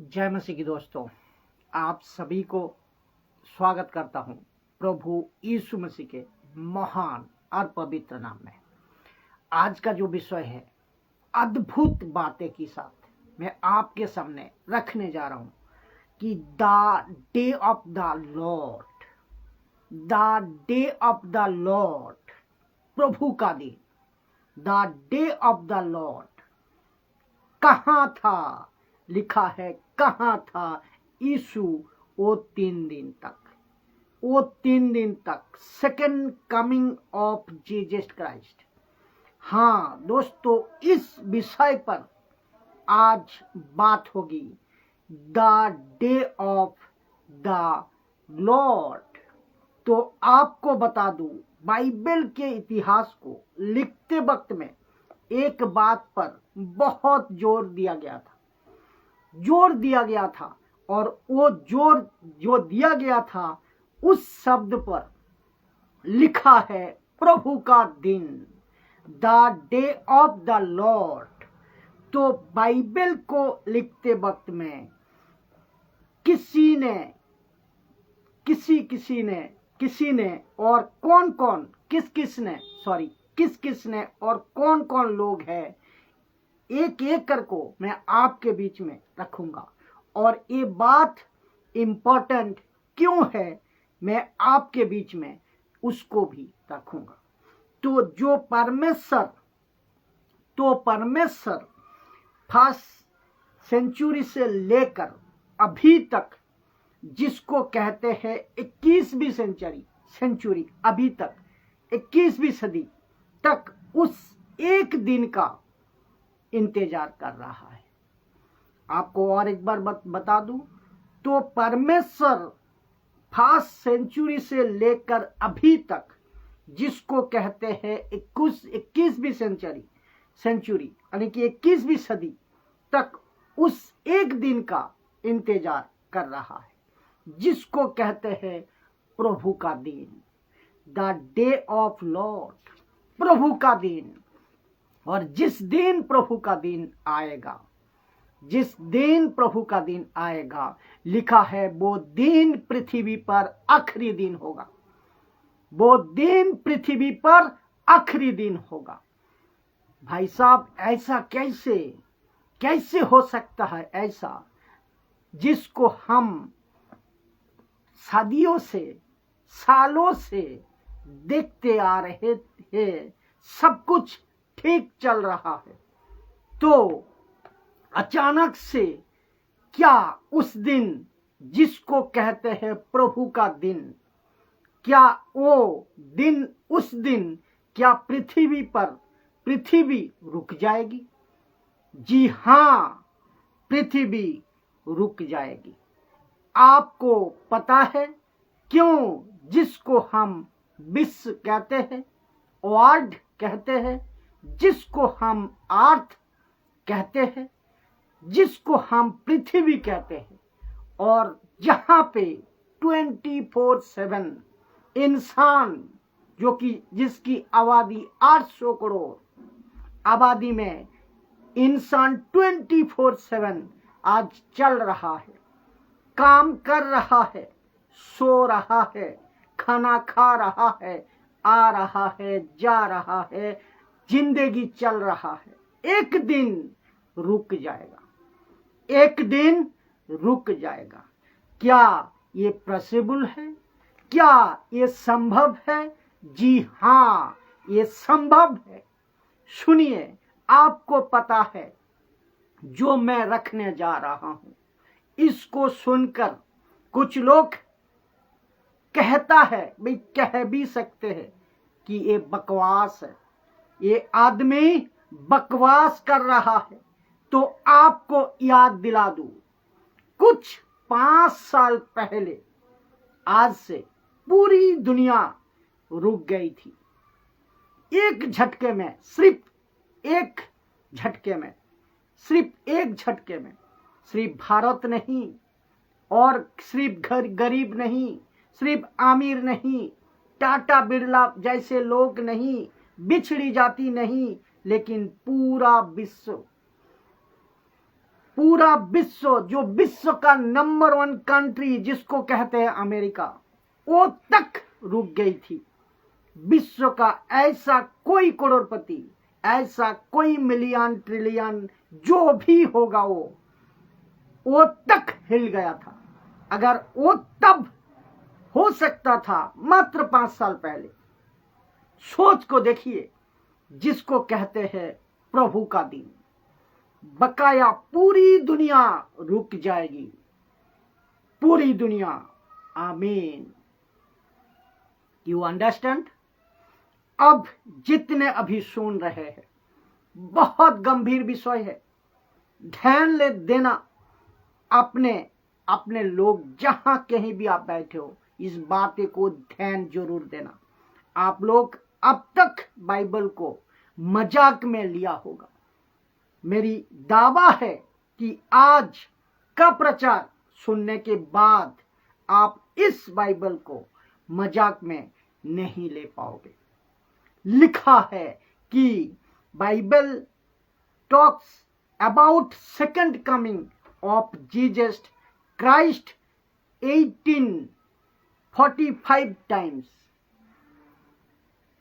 जय मसीह की दोस्तों, आप सभी को स्वागत करता हूं प्रभु यीशु मसीह के महान और पवित्र नाम में। आज का जो विषय है अद्भुत बातें के साथ मैं आपके सामने रखने जा रहा हूं कि the day of the Lord, the day of the Lord, प्रभु का दिन, the day of the Lord कहाँ था, लिखा है कहाँ था यीशु वो 3 दिन तक second coming of Jesus Christ. हाँ दोस्तों, इस विषय पर आज बात होगी, the day of the Lord. तो आपको बता दूं, बाइबल के इतिहास को लिखते वक्त में एक बात पर बहुत जोर दिया गया था और वो जोर जो दिया गया था उस शब्द पर लिखा है प्रभु का दिन, the day of the Lord. तो बाइबल को लिखते वक्त में किसी ने और किस किस ने और कौन कौन लोग हैं, एक एक करको मैं आपके बीच में रखूंगा। और ये बात इम्पोर्टेंट क्यों है मैं आपके बीच में उसको भी रखूंगा। तो परमेश्वर फर्स्ट सेंचुरी से लेकर अभी तक, जिसको कहते हैं 21वीं सेंचुरी, अभी तक 21वीं सदी तक उस एक दिन का इंतजार कर रहा है। आपको और एक बार बता दूं, तो परमेश्वर फर्स्ट सेंचुरी से लेकर अभी तक, जिसको कहते हैं 21वीं सेंचुरी यानी कि 21वीं सदी तक, उस एक दिन का इंतजार कर रहा है, जिसको कहते हैं प्रभु का दिन, द डे ऑफ लॉर्ड, प्रभु का दिन। और जिस दिन प्रभु का दिन आएगा, लिखा है वो दिन पृथ्वी पर आखिरी दिन होगा। भाई साहब, ऐसा कैसे हो सकता है, ऐसा जिसको हम सदियों से, सालों से देखते आ रहे थे, सब कुछ ठीक चल रहा है, तो अचानक से क्या उस दिन, जिसको कहते हैं प्रभु का दिन, क्या उस दिन क्या पृथ्वी रुक जाएगी? जी हाँ, पृथ्वी रुक जाएगी। आपको पता है क्यों? जिसको हम विश्व कहते हैं, वर्ल्ड कहते हैं, जिसको हम अर्थ कहते हैं, जिसको हम पृथ्वी कहते हैं, और जहां पे 24/7 इंसान, जो कि जिसकी आबादी 800 करोड़ आबादी में इंसान 24/7 आज चल रहा है, काम कर रहा है, सो रहा है, खाना खा रहा है, आ रहा है, जा रहा है, जिंदगी चल रहा है, एक दिन रुक जाएगा। क्या ये पॉसिबल है? क्या ये संभव है? जी हाँ, ये संभव है। सुनिए, आपको पता है जो मैं रखने जा रहा हूं, इसको सुनकर कुछ लोग कहता है, भाई कह भी सकते हैं कि ये बकवास है, ये आदमी बकवास कर रहा है। तो आपको याद दिला दूं, कुछ 5 साल पहले आज से पूरी दुनिया रुक गई थी। एक झटके में, सिर्फ एक झटके में, सिर्फ भारत नहीं, और सिर्फ गरीब नहीं, सिर्फ आमिर नहीं, टाटा बिरला जैसे लोग नहीं, बिछड़ी जाति नहीं, लेकिन पूरा पूरा विश्व, जो विश्व का नंबर 1 कंट्री जिसको कहते हैं अमेरिका, वो तक रुक गई थी। विश्व का ऐसा कोई करोड़पति, ऐसा कोई मिलियन ट्रिलियन जो भी होगा वो तक हिल गया था। अगर वो तब हो सकता था मात्र 5 साल पहले, सोच को देखिए, जिसको कहते हैं प्रभु का दिन। बकाया पूरी दुनिया रुक जाएगी, पूरी दुनिया। आमीन। You understand? अब जितने अभी सुन रहे हैं, बहुत गंभीर विषय है, ध्यान ले देना। अपने लोग जहां कहीं भी आप बैठे हो, इस बात को ध्यान जरूर देना। आप लोग अब तक बाइबल को मजाक में लिया होगा। मेरी दावा है कि आज का प्रचार सुनने के बाद आप इस बाइबल को मजाक में नहीं ले पाओगे। लिखा है कि Bible talks about second coming of Jesus Christ 1845 times.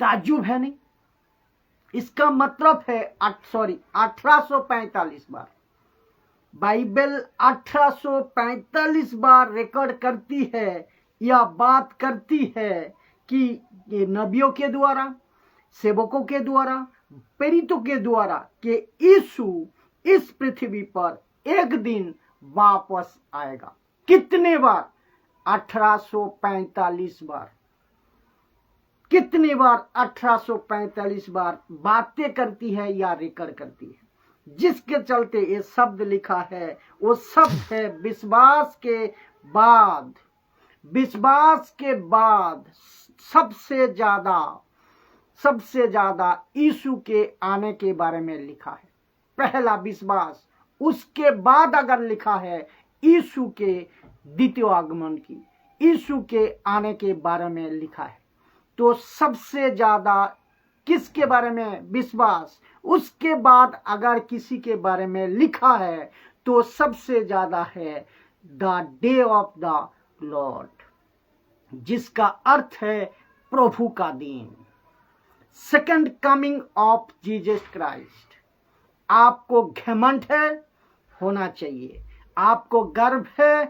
ताज्जुब है नहीं? इसका मतलब है 1845 बार। बाइबल 1845 बार रिकॉर्ड करती है या बात करती है कि ये नबियों के द्वारा, सेवकों के द्वारा, प्रेरितों के द्वारा कि यीशु इस पृथ्वी पर एक दिन वापस आएगा। कितने बार? 1845 बार। कितनी बार? 1845 बार बातें करती है या रिकॉर्ड करती है। जिसके चलते ये शब्द लिखा है, वो शब्द है विश्वास के बाद। विश्वास के बाद सबसे ज्यादा यीशु के आने के बारे में लिखा है। पहला विश्वास, उसके बाद अगर लिखा है यीशु के द्वितीय आगमन की, यीशु के आने के बारे में लिखा है, तो सबसे ज्यादा किसके बारे में? विश्वास। उसके बाद अगर किसी के बारे में लिखा है तो सबसे ज्यादा है the day of the Lord, जिसका अर्थ है प्रभु का दिन। Second coming of Jesus Christ. आपको घमंड है? होना चाहिए। आपको गर्व है?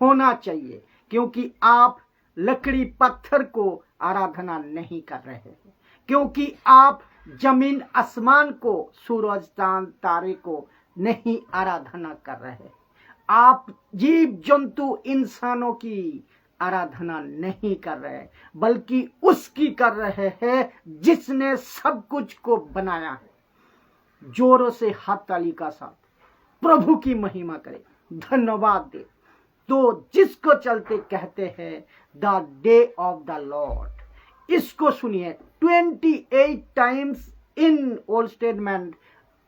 होना चाहिए, क्योंकि आप लकड़ी पत्थर को आराधना नहीं कर रहे हैं, क्योंकि आप जमीन आसमान को, सूरज चांद तारे को नहीं आराधना कर रहे हैं। आप जीव जंतु इंसानों की आराधना नहीं कर रहे, बल्कि उसकी कर रहे हैं जिसने सब कुछ को बनाया है। जोरों से हाथ ताली का साथ प्रभु की महिमा करे, धन्यवाद दे। तो जिसको चलते कहते हैं the day of the Lord. इसको सुनिए 28 times in old statement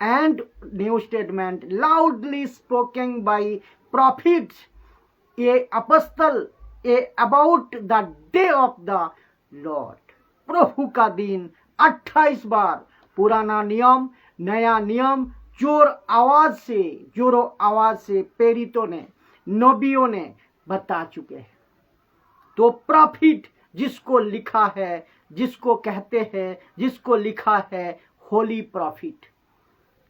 and new statement, loudly spoken by prophets a apostle about the day of the Lord. प्रभु का दिन 28 बार पुराना नियम, नया नियम जोरों आवाज से प्रेरितों ने, नबियों ने बता चुके हैं। तो प्रॉफिट जिसको लिखा है, जिसको कहते हैं, जिसको लिखा है होली प्रॉफिट,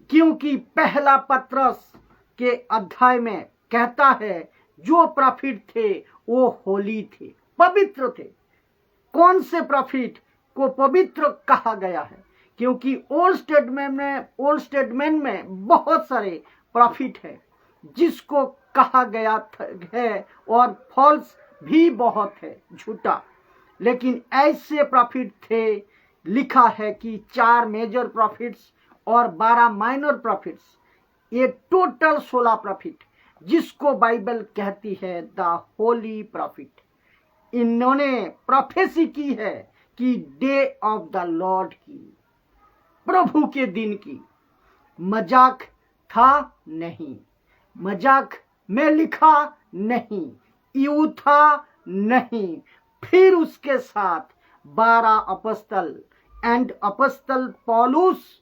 क्योंकि पहला पत्रस के अध्याय में कहता है जो प्रॉफिट थे वो होली थे, पवित्र थे। कौन से प्रॉफिट को पवित्र कहा गया है? क्योंकि ओल्ड स्टेटमेंट में बहुत सारे प्रॉफिट है जिसको कहा गया है, और फॉल्स भी बहुत है, झूठा। लेकिन ऐसे प्रॉफिट थे, लिखा है कि 4 मेजर प्रॉफिट्स और 12 माइनर प्रॉफिट्स, ये टोटल 16 प्रॉफिट, जिसको बाइबल कहती है द होली प्रॉफिट। इन्होंने प्रोफेसी की है कि डे ऑफ द लॉर्ड की, प्रभु के दिन की। मजाक था? नहीं। मजाक में लिखा? नहीं। यू था? नहीं। फिर उसके साथ 12 अपॉस्टल एंड अपॉस्टल पौलुस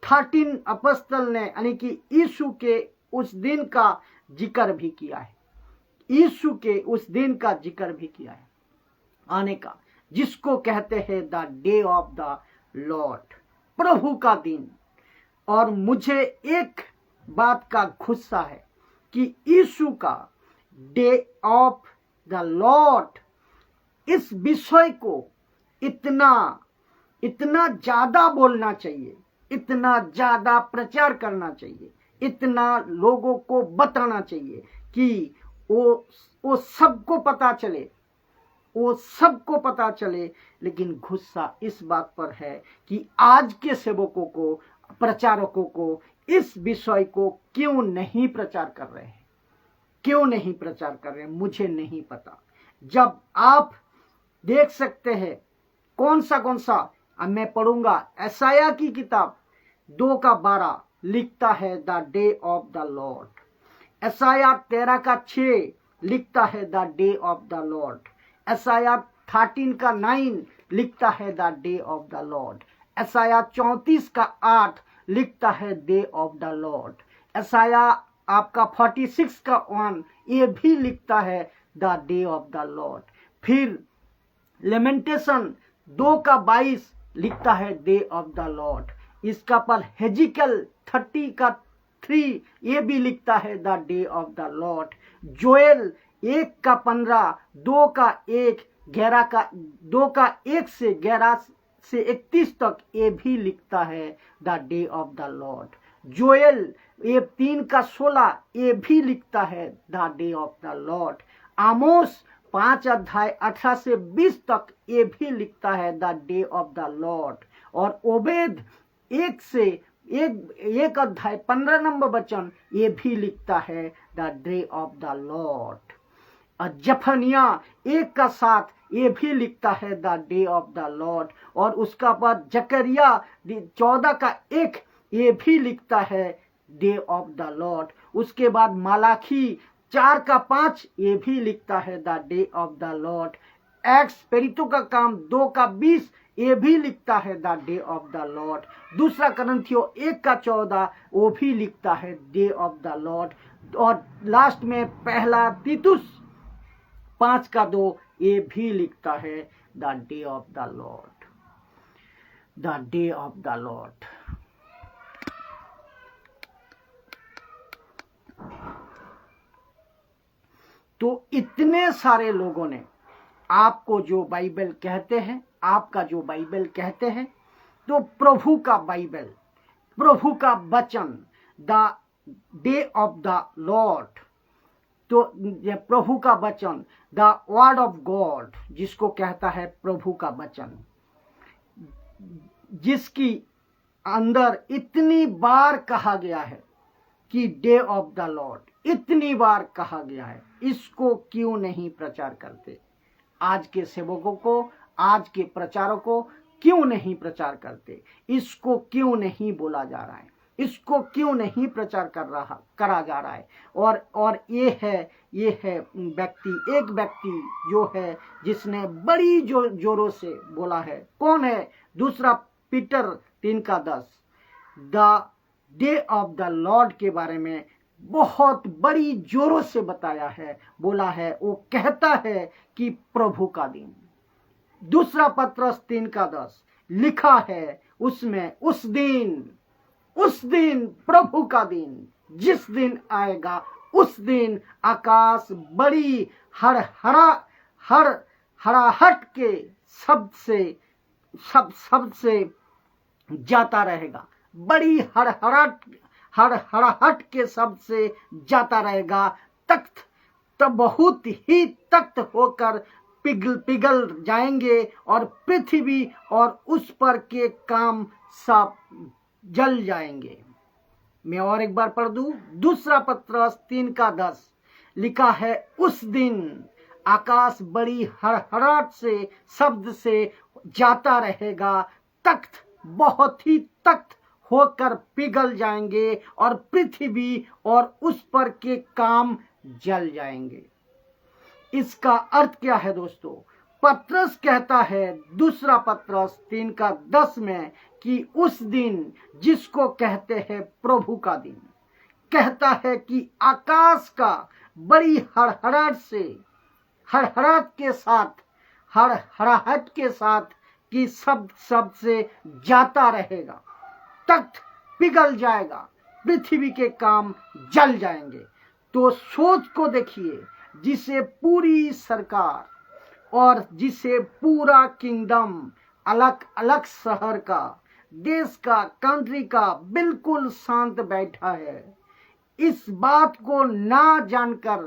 13 अपॉस्टल ने, यानी कि यीशु के उस दिन का जिक्र भी किया है, यीशु के उस दिन का जिक्र भी किया है आने का, जिसको कहते हैं the day of the Lord, प्रभु का दिन। और मुझे एक बात का गुस्सा है कि यीशु का डे ऑफ द लॉर्ड, इस विषय को इतना ज्यादा बोलना चाहिए, इतना ज्यादा प्रचार करना चाहिए, इतना लोगों को बताना चाहिए कि वो सबको पता चले, वो सबको पता चले। लेकिन गुस्सा इस बात पर है कि आज के सेवकों को, प्रचारकों को इस विषय को क्यों नहीं प्रचार कर रहे हैं, क्यों नहीं प्रचार कर रहे हैं, मुझे नहीं पता। जब आप देख सकते हैं कौन सा अब मैं पढ़ूंगा, यशायाह की किताब 2:12 लिखता है the day of the Lord, यशायाह 13:6 लिखता है the day of the Lord, यशायाह 13:9 लिखता है the day of the Lord, यशायाह 34:8 लिखता है डे ऑफ द लॉर्ड, यशायाह आपका 46:1 ये भी लिखता है the day of the Lord. फिर लेमेंटेशन 2:22 लिखता है डे ऑफ द लॉर्ड। इसका पर हेजिकल 30:3 ये भी लिखता है the day of the Lord. Joel 1:15, 2:1, 2:1 से 11 से 31 तक ये भी लिखता है the day of the Lord. Joel 3:16 ये भी लिखता है the day of the Lord. Amos 5:18 से 20 तक ये भी लिखता है the day of the Lord. और ओबेद 1:15 ये भी लिखता है the day of the Lord. और जफनिया 1:7 ये भी लिखता है the day of the Lord. और उसका बाद जकरिया 14:1 ये भी लिखता है डे ऑफ द लॉर्ड। उसके बाद मालाखी 4:5 ये भी लिखता है the day of the Lord. एक्स पेरितो का काम 2:20 ये भी लिखता है the day of the Lord. दूसरा करंथियो 1:14 वो भी लिखता है डे ऑफ द लॉर्ड। और लास्ट में पहला तीतुस 5:2 ये भी लिखता है the day of the Lord, the day of the Lord. तो इतने सारे लोगों ने आपको जो बाइबल कहते हैं, आपका जो बाइबल कहते हैं, तो प्रभु का बाइबल, प्रभु का वचन, the day of the Lord, तो प्रभु का वचन, द वर्ड ऑफ गॉड, जिसको कहता है प्रभु का वचन, जिसकी अंदर इतनी बार कहा गया है कि डे ऑफ द लॉर्ड, इतनी बार कहा गया है, इसको क्यों नहीं प्रचार करते? आज के सेवकों को, आज के प्रचारकों को क्यों नहीं प्रचार करते? इसको क्यों नहीं बोला जा रहा है? इसको क्यों नहीं प्रचार करा जा रहा है? और ये है व्यक्ति, एक व्यक्ति जो है जिसने बड़ी जोरों से बोला है। कौन है? दूसरा Peter 3:10 the day of the Lord के बारे में बहुत बड़ी जोरों से बताया है, बोला है। वो कहता है कि प्रभु का दिन। दूसरा पत्रस 3:10 लिखा है उसमें, उस दिन प्रभु का दिन, जिस दिन आएगा उस दिन आकाश बड़ी हड़ाहट के शब्द से जाता रहेगा, बड़ी हड़ाहट के शब्द से जाता रहेगा। तख्त तो बहुत ही तख्त होकर पिघल जाएंगे और पृथ्वी और उस पर के काम सब जल जाएंगे। मैं और एक बार पढ़ दूं, दूसरा पत्रस 3:10 लिखा है, उस दिन आकाश बड़ी हड़हड़ाहट से शब्द से जाता रहेगा, तख्त बहुत ही तख्त होकर पिघल जाएंगे और पृथ्वी और उस पर के काम जल जाएंगे। इसका अर्थ क्या है दोस्तों? पत्रस कहता है दूसरा पत्रस 3:10 में कि उस दिन जिसको कहते हैं प्रभु का दिन, कहता है कि आकाश का बड़ी हड़हड़ाहट के साथ कि शब्द से जाता रहेगा, तख्त पिघल जाएगा, पृथ्वी के काम जल जाएंगे। तो सोच को देखिए, जिसे पूरी सरकार और जिसे पूरा किंगडम अलग अलग शहर का, देश का, कंट्री का बिल्कुल शांत बैठा है, इस बात को ना जानकर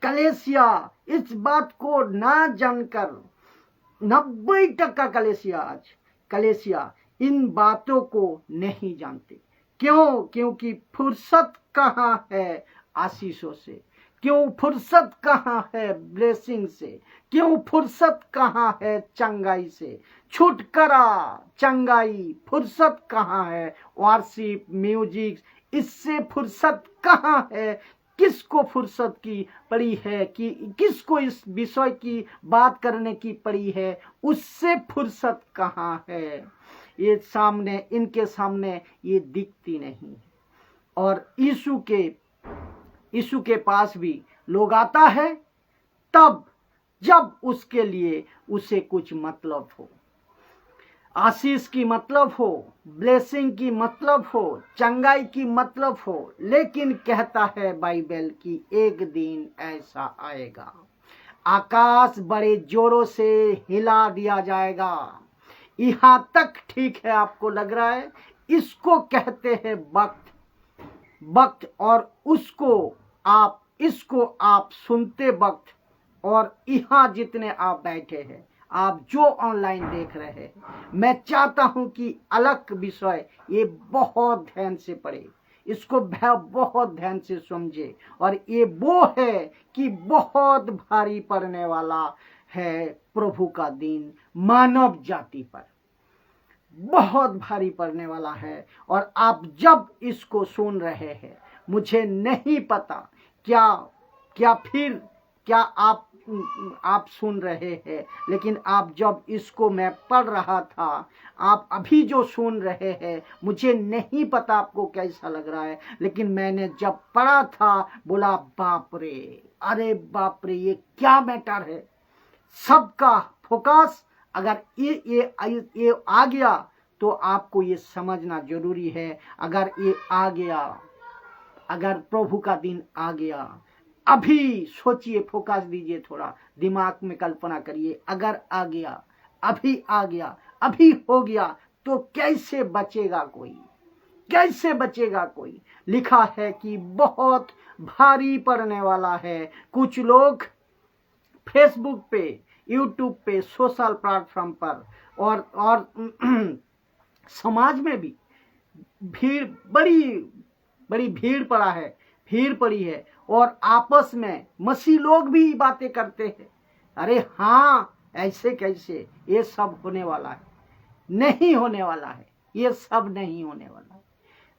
कलेसिया, इस बात को ना जानकर 90% कलेसिया इन बातों को नहीं जानते। क्यों? क्योंकि फुर्सत कहाँ है आशीषों से? क्यों फुर्सत कहाँ है ब्लेसिंग से? क्यों फुर्सत कहाँ है चंगाई से? छुटकारा, चंगाई, फुर्सत कहाँ है? वर्शिप, म्यूजिक, इससे फुर्सत कहाँ है? किसको फुर्सत की पड़ी है कि किसको इस विषय की बात करने की पड़ी है? उससे फुर्सत कहाँ है? ये सामने, इनके सामने ये दिखती नहीं। और यीशु के पास भी लोग आता है तब जब उसके लिए उसे कुछ मतलब हो, आशीष की मतलब हो, ब्लेसिंग की मतलब हो, चंगाई की मतलब हो। लेकिन कहता है बाइबल कि एक दिन ऐसा आएगा, आकाश बड़े जोरों से हिला दिया जाएगा। यहां तक ठीक है, आपको लग रहा है? इसको कहते हैं वक्त। और इसको आप सुनते वक्त, और यहाँ जितने आप बैठे हैं, आप जो ऑनलाइन देख रहे हैं, मैं चाहता हूं कि अलग विषय ये बहुत ध्यान से पढ़े, इसको बहुत ध्यान से समझे। और ये वो है कि बहुत भारी पड़ने वाला है प्रभु का दिन, मानव जाति पर बहुत भारी पड़ने वाला है। और आप जब इसको सुन रहे हैं, मुझे नहीं पता क्या आप सुन रहे हैं, लेकिन आप जब इसको मैं पढ़ रहा था, आप अभी जो सुन रहे हैं, मुझे नहीं पता आपको कैसा लग रहा है, लेकिन मैंने जब पढ़ा था बोला बाप रे, अरे बाप रे, ये क्या मैटर है। सबका फोकस अगर ये आ गया तो आपको ये समझना जरूरी है। अगर ये आ गया, अगर प्रभु का दिन आ गया, अभी सोचिए, फोकस दीजिए, थोड़ा दिमाग में कल्पना करिए, अगर आ गया, अभी आ गया, अभी हो गया, तो कैसे बचेगा कोई? कैसे बचेगा कोई? लिखा है कि बहुत भारी पड़ने वाला है। कुछ लोग फेसबुक पे, यूट्यूब पे, सोशल प्लेटफॉर्म पर और समाज में भी बड़ी भीड़ पड़ी है। और आपस में मसीह लोग भी बातें करते हैं, अरे हाँ, ऐसे कैसे, ये सब होने वाला है। नहीं होने वाला है, ये सब नहीं होने वाला है।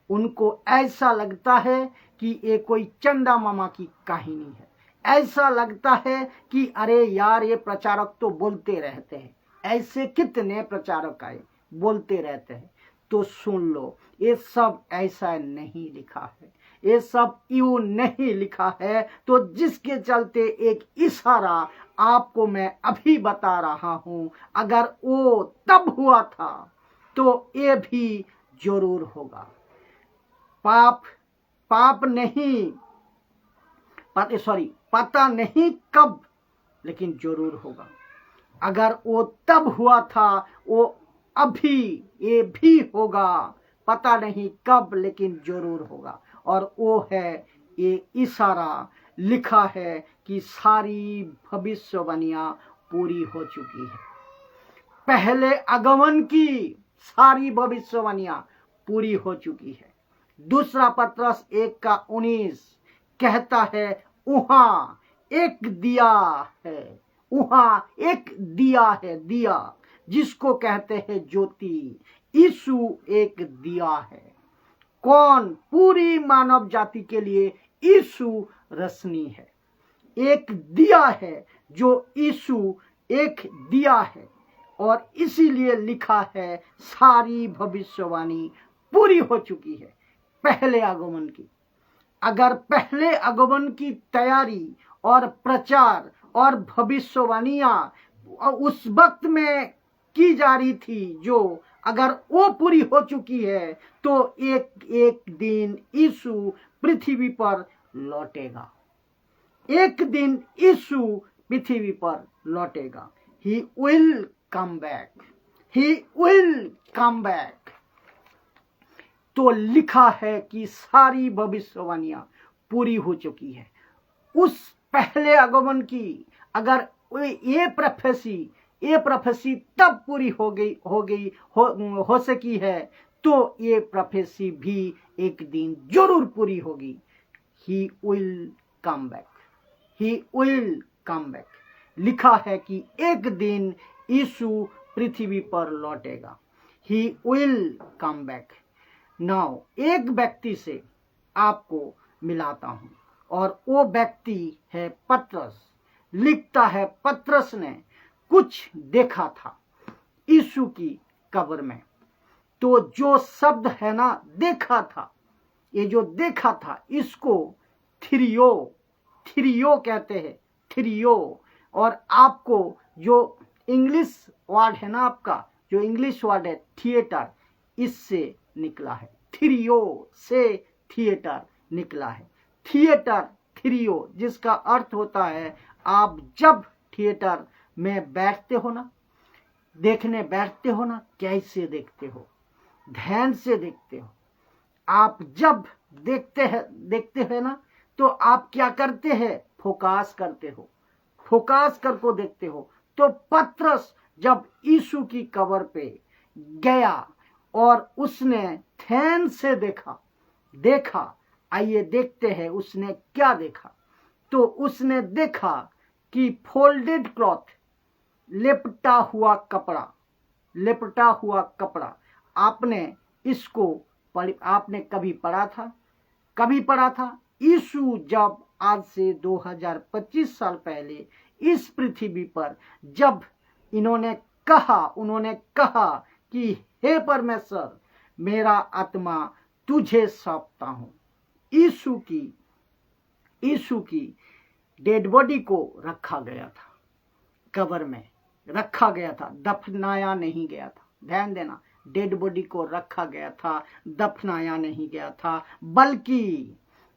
उनको ऐसा लगता है कि ये कोई चंदा मामा की कहानी है। ऐसा लगता है कि अरे यार, ये प्रचारक तो बोलते रहते हैं, ऐसे कितने प्रचारक आए, बोलते रहते हैं। तो सुन लो, ये सब ऐसा नहीं लिखा है, ये सब यूं नहीं लिखा है। तो जिसके चलते एक इशारा आपको मैं अभी बता रहा हूं, अगर वो तब हुआ था तो ये भी जरूर होगा। पाप नहीं, पता नहीं कब, लेकिन जरूर होगा। अगर वो तब हुआ था, वो अभी ये भी होगा, पता नहीं कब, लेकिन जरूर होगा। और वो है, ये इशारा लिखा है कि सारी भविष्यवाणियां पूरी हो चुकी है। पहले आगमन की सारी भविष्यवाणियां पूरी हो चुकी है। दूसरा पत्रस 1:19 कहता है, वहां एक दिया है, वहां एक दिया है, दिया जिसको कहते हैं ज्योति। यीशु एक दिया है। कौन? पूरी मानव जाति के लिए यीशु रोशनी है, एक दिया है, जो यीशु एक दिया है। और इसीलिए लिखा है सारी भविष्यवाणी पूरी हो चुकी है पहले आगमन की। अगर पहले आगमन की तैयारी और प्रचार और भविष्यवाणियां उस वक्त में की जा रही थी, जो अगर वो पूरी हो चुकी है, तो एक एक दिन यीशु पृथ्वी पर लौटेगा। एक दिन यीशु पृथ्वी पर लौटेगा। He will come back, he will come back. तो लिखा है कि सारी भविष्यवाणियां पूरी हो चुकी है। उस पहले आगमन की अगर ये प्रोफेसी तब पूरी हो सकी है, तो ये प्रोफेसी भी एक दिन जरूर पूरी होगी। He will come back, he will come back. लिखा है कि एक दिन यीशु पृथ्वी पर लौटेगा। He will come back. Now एक व्यक्ति से आपको मिलाता हूं, और वो व्यक्ति है पतरस। लिखता है पतरस ने कुछ देखा था यीशु की कब्र में। तो जो शब्द है ना, देखा था, ये जो देखा था, इसको थिरियो कहते हैं, थिरियो। और आपको जो इंग्लिश वर्ड है ना, आपका जो इंग्लिश वर्ड है थिएटर, इससे निकला है। थिरियो से थिएटर निकला है। थिएटर, थिरियो, जिसका अर्थ होता है आप जब थिएटर में बैठते हो ना, देखने बैठते हो ना, कैसे देखते हो, ध्यान से देखते हो। आप जब देखते हैं ना, तो आप क्या करते हैं, फोकस करते हो, फोकस करके देखते हो। तो पतरस जब यीशु की कब्र पे गया और उसने ध्यान से देखा, आइए देखते हैं उसने क्या देखा। तो उसने देखा कि फोल्डेड क्लॉथ, लेपटा हुआ कपड़ा। आपने कभी पढ़ा था? यीशु जब आज से 2025 साल पहले इस पृथ्वी पर जब उन्होंने कहा कि हे परमेश्वर, मेरा आत्मा तुझे सौंपता हूं। यीशु की डेड बॉडी को रखा गया था, कब्र में रखा गया था, दफनाया नहीं गया था। ध्यान देना, डेड बॉडी को रखा गया था, दफनाया नहीं गया था,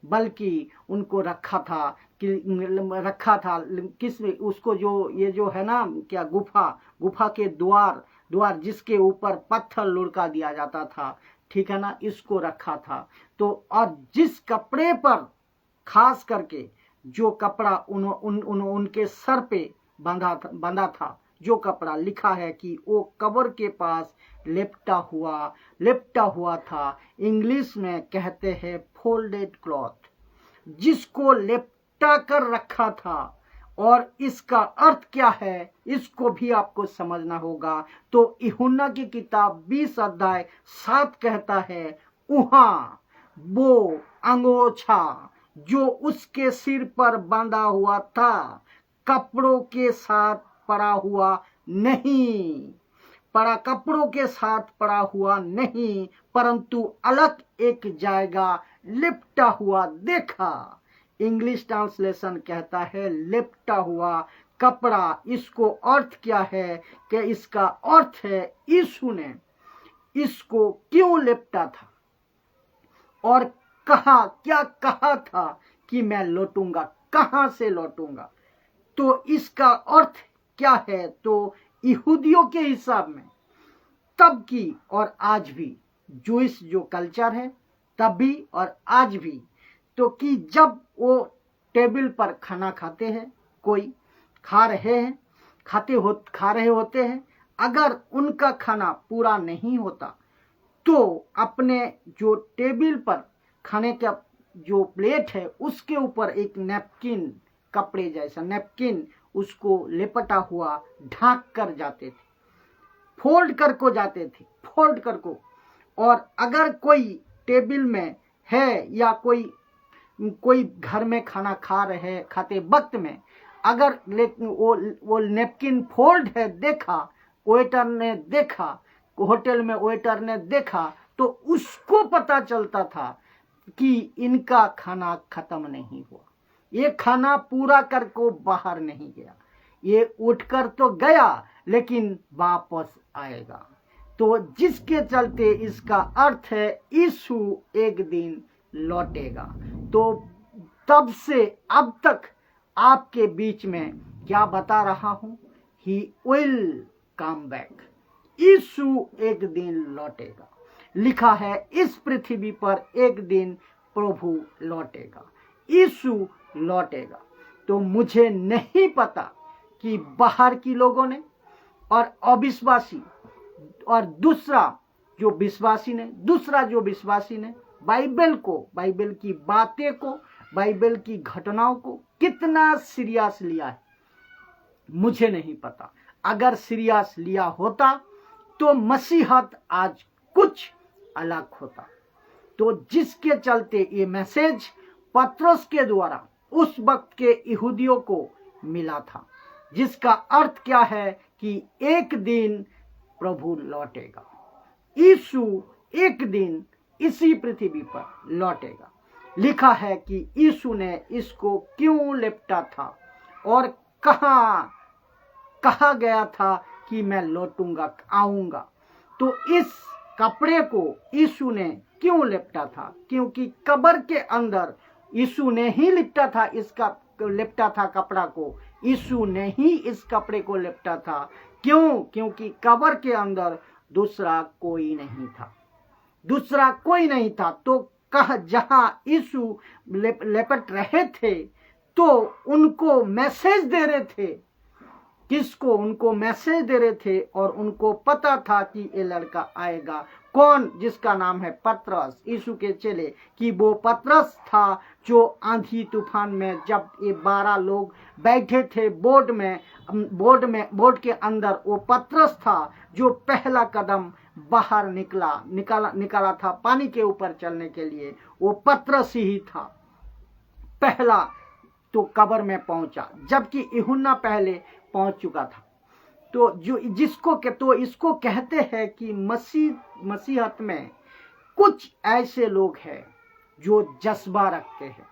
बल्कि उनको रखा था किस, उसको जो है ना, क्या, गुफा के द्वार जिसके ऊपर पत्थर लुढ़का दिया जाता था, ठीक है ना, इसको रखा था। तो और जिस कपड़े पर खास करके जो कपड़ा उनके सर पे बंधा था, जो कपड़ा, लिखा है कि वो कब्र के पास लेपटा हुआ था। इंग्लिश में कहते हैं फोल्डेड क्लॉथ, जिसको लेपटा कर रखा था। और इसका अर्थ क्या है, इसको भी आपको समझना होगा। तो यूहन्ना की किताब 20 अध्याय 7 कहता है, वहां वो अंगोछा जो उसके सिर पर बांधा हुआ था, कपड़ों के साथ पड़ा हुआ नहीं, परंतु अलग एक जगह लिपटा हुआ देखा। इंग्लिश ट्रांसलेशन कहता है लिपटा हुआ कपड़ा। इसको अर्थ क्या है, कि इसका अर्थ है यीशु ने इसको क्यों लिपटा था और क्या कहा था कि मैं लौटूंगा, कहां से लौटूंगा। तो इसका अर्थ क्या है, तो यहूदियों के हिसाब में तब की और आज भी, जूइश जो कल्चर है तब भी और आज भी, तो कि जब वो टेबल पर खाना खाते हैं, कोई खा रहे होते हैं, अगर उनका खाना पूरा नहीं होता, तो अपने जो टेबल पर खाने का जो प्लेट है, उसके ऊपर एक नैपकिन, कपड़े जैसा नैपकिन, उसको लेपटा हुआ ढाक कर जाते थे, फोल्ड करको। और अगर कोई टेबल में है या कोई घर में खाना खाते वक्त में अगर वो नैपकिन फोल्ड है, होटल में वेटर ने देखा, तो उसको पता चलता था कि इनका खाना खत्म नहीं हुआ, ये खाना पूरा कर को बाहर नहीं गया, ये उठकर तो गया लेकिन वापस आएगा। तो जिसके चलते इसका अर्थ है यीशु एक दिन लौटेगा। तो तब से अब तक आपके बीच में क्या बता रहा हूं, ही विल कम बैक, यीशु एक दिन लौटेगा। लिखा है इस पृथ्वी पर एक दिन प्रभु लौटेगा, यीशु लौटेगा। तो मुझे नहीं पता कि बाहर की लोगों ने और अविश्वासी और दूसरा जो विश्वासी ने बाइबल को, बाइबल की बातें को, बाइबल की घटनाओं को कितना सीरियस लिया है मुझे नहीं पता। अगर सीरियस लिया होता तो मसीहत आज कुछ अलग होता। तो जिसके चलते ये मैसेज पतरस के द्वारा उस वक्त के यहूदियों को मिला था, जिसका अर्थ क्या है कि एक दिन प्रभु लौटेगा, यीशु एक दिन इसी पृथ्वी पर लौटेगा। लिखा है कि यीशु ने इसको क्यों लिपटा था और कहा गया था कि मैं लौटूंगा, आऊंगा। तो इस कपड़े को यीशु ने क्यों लिपटा था, क्योंकि कब्र के अंदर यीशु ने ही लिपटा था, इसका लिपटा था कपड़ा को, यीशु ने ही इस कपड़े को लिपटा था। क्यों? क्योंकि कब्र के अंदर दूसरा कोई नहीं था। तो जहां यीशु लिपट रहे थे तो उनको मैसेज दे रहे थे, किसको? उनको मैसेज दे रहे थे और उनको पता था कि ये लड़का आएगा। कौन? जिसका नाम है पतरस, यीशु के चेले, कि वो पतरस था जो आंधी तूफान में जब ये 12 लोग बैठे थे बोट के अंदर, वो पतरस था जो पहला कदम बाहर निकाला था पानी के ऊपर चलने के लिए। वो पतरस ही था पहला तो कब्र में पहुंचा, जबकि यूहन्ना पहले पहुंच चुका था। तो इसको कहते हैं कि मसीहत में कुछ ऐसे लोग हैं जो जज्बा रखते हैं,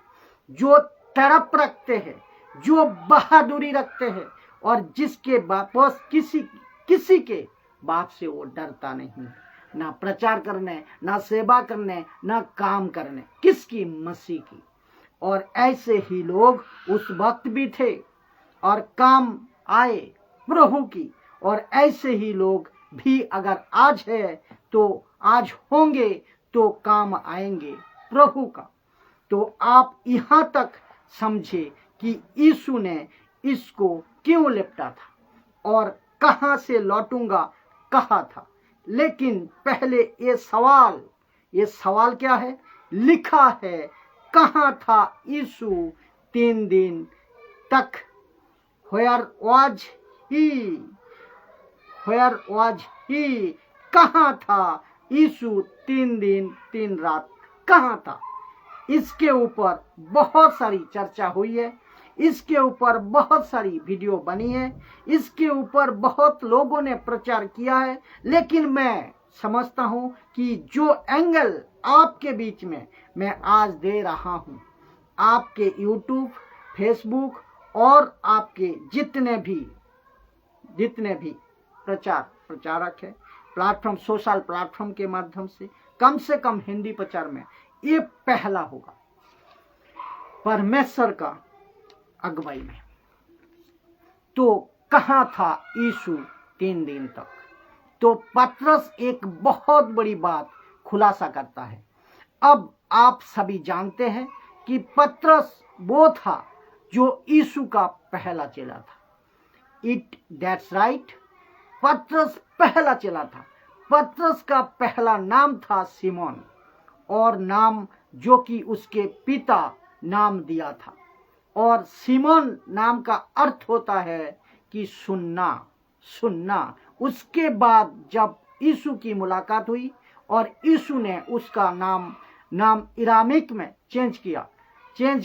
जो तड़प रखते हैं, जो बहादुरी रखते हैं और जिसके वापस किसी के बाप से वो डरता नहीं, ना प्रचार करने, ना सेवा करने, ना काम करने, किसकी? मसीह की। और ऐसे ही लोग उस वक्त भी थे और काम आए प्रभु की, और ऐसे ही लोग भी अगर आज है तो आज होंगे तो काम आएंगे प्रभु का। तो आप यहां तक समझे कि यीशु ने इसको क्यों लिपटा था और कहां से लौटूंगा कहा था। लेकिन पहले ये सवाल क्या है? लिखा है कहां था यीशु 3 दिन तक? Where was he? कहां था यीशु 3 दिन 3 रात? कहां था? इसके ऊपर बहुत सारी चर्चा हुई है, इसके ऊपर बहुत सारी वीडियो बनी है, इसके ऊपर बहुत लोगों ने प्रचार किया है। लेकिन मैं समझता हूं कि जो एंगल आपके बीच में मैं आज दे रहा हूं, आपके यूट्यूब, फेसबुक और आपके जितने भी प्रचारक है प्लेटफॉर्म, सोशल प्लेटफॉर्म के माध्यम से कम हिंदी प्रचार में ये पहला होगा परमेश्वर का अगुवाई में। तो कहां था यीशु 3 दिन तक? तो पतरस एक बहुत बड़ी बात खुलासा करता है। अब आप सभी जानते हैं कि पतरस वो था जो यीशु का पहला चेला था। दैट्स राइट, पतरस पहला चेला था। पतरस का पहला नाम था सिमोन, और नाम जो कि उसके पिता नाम दिया था। और सिमोन नाम का अर्थ होता है कि सुनना। उसके बाद जब यीशु की मुलाकात हुई और यीशु ने उसका नाम इरामिक में चेंज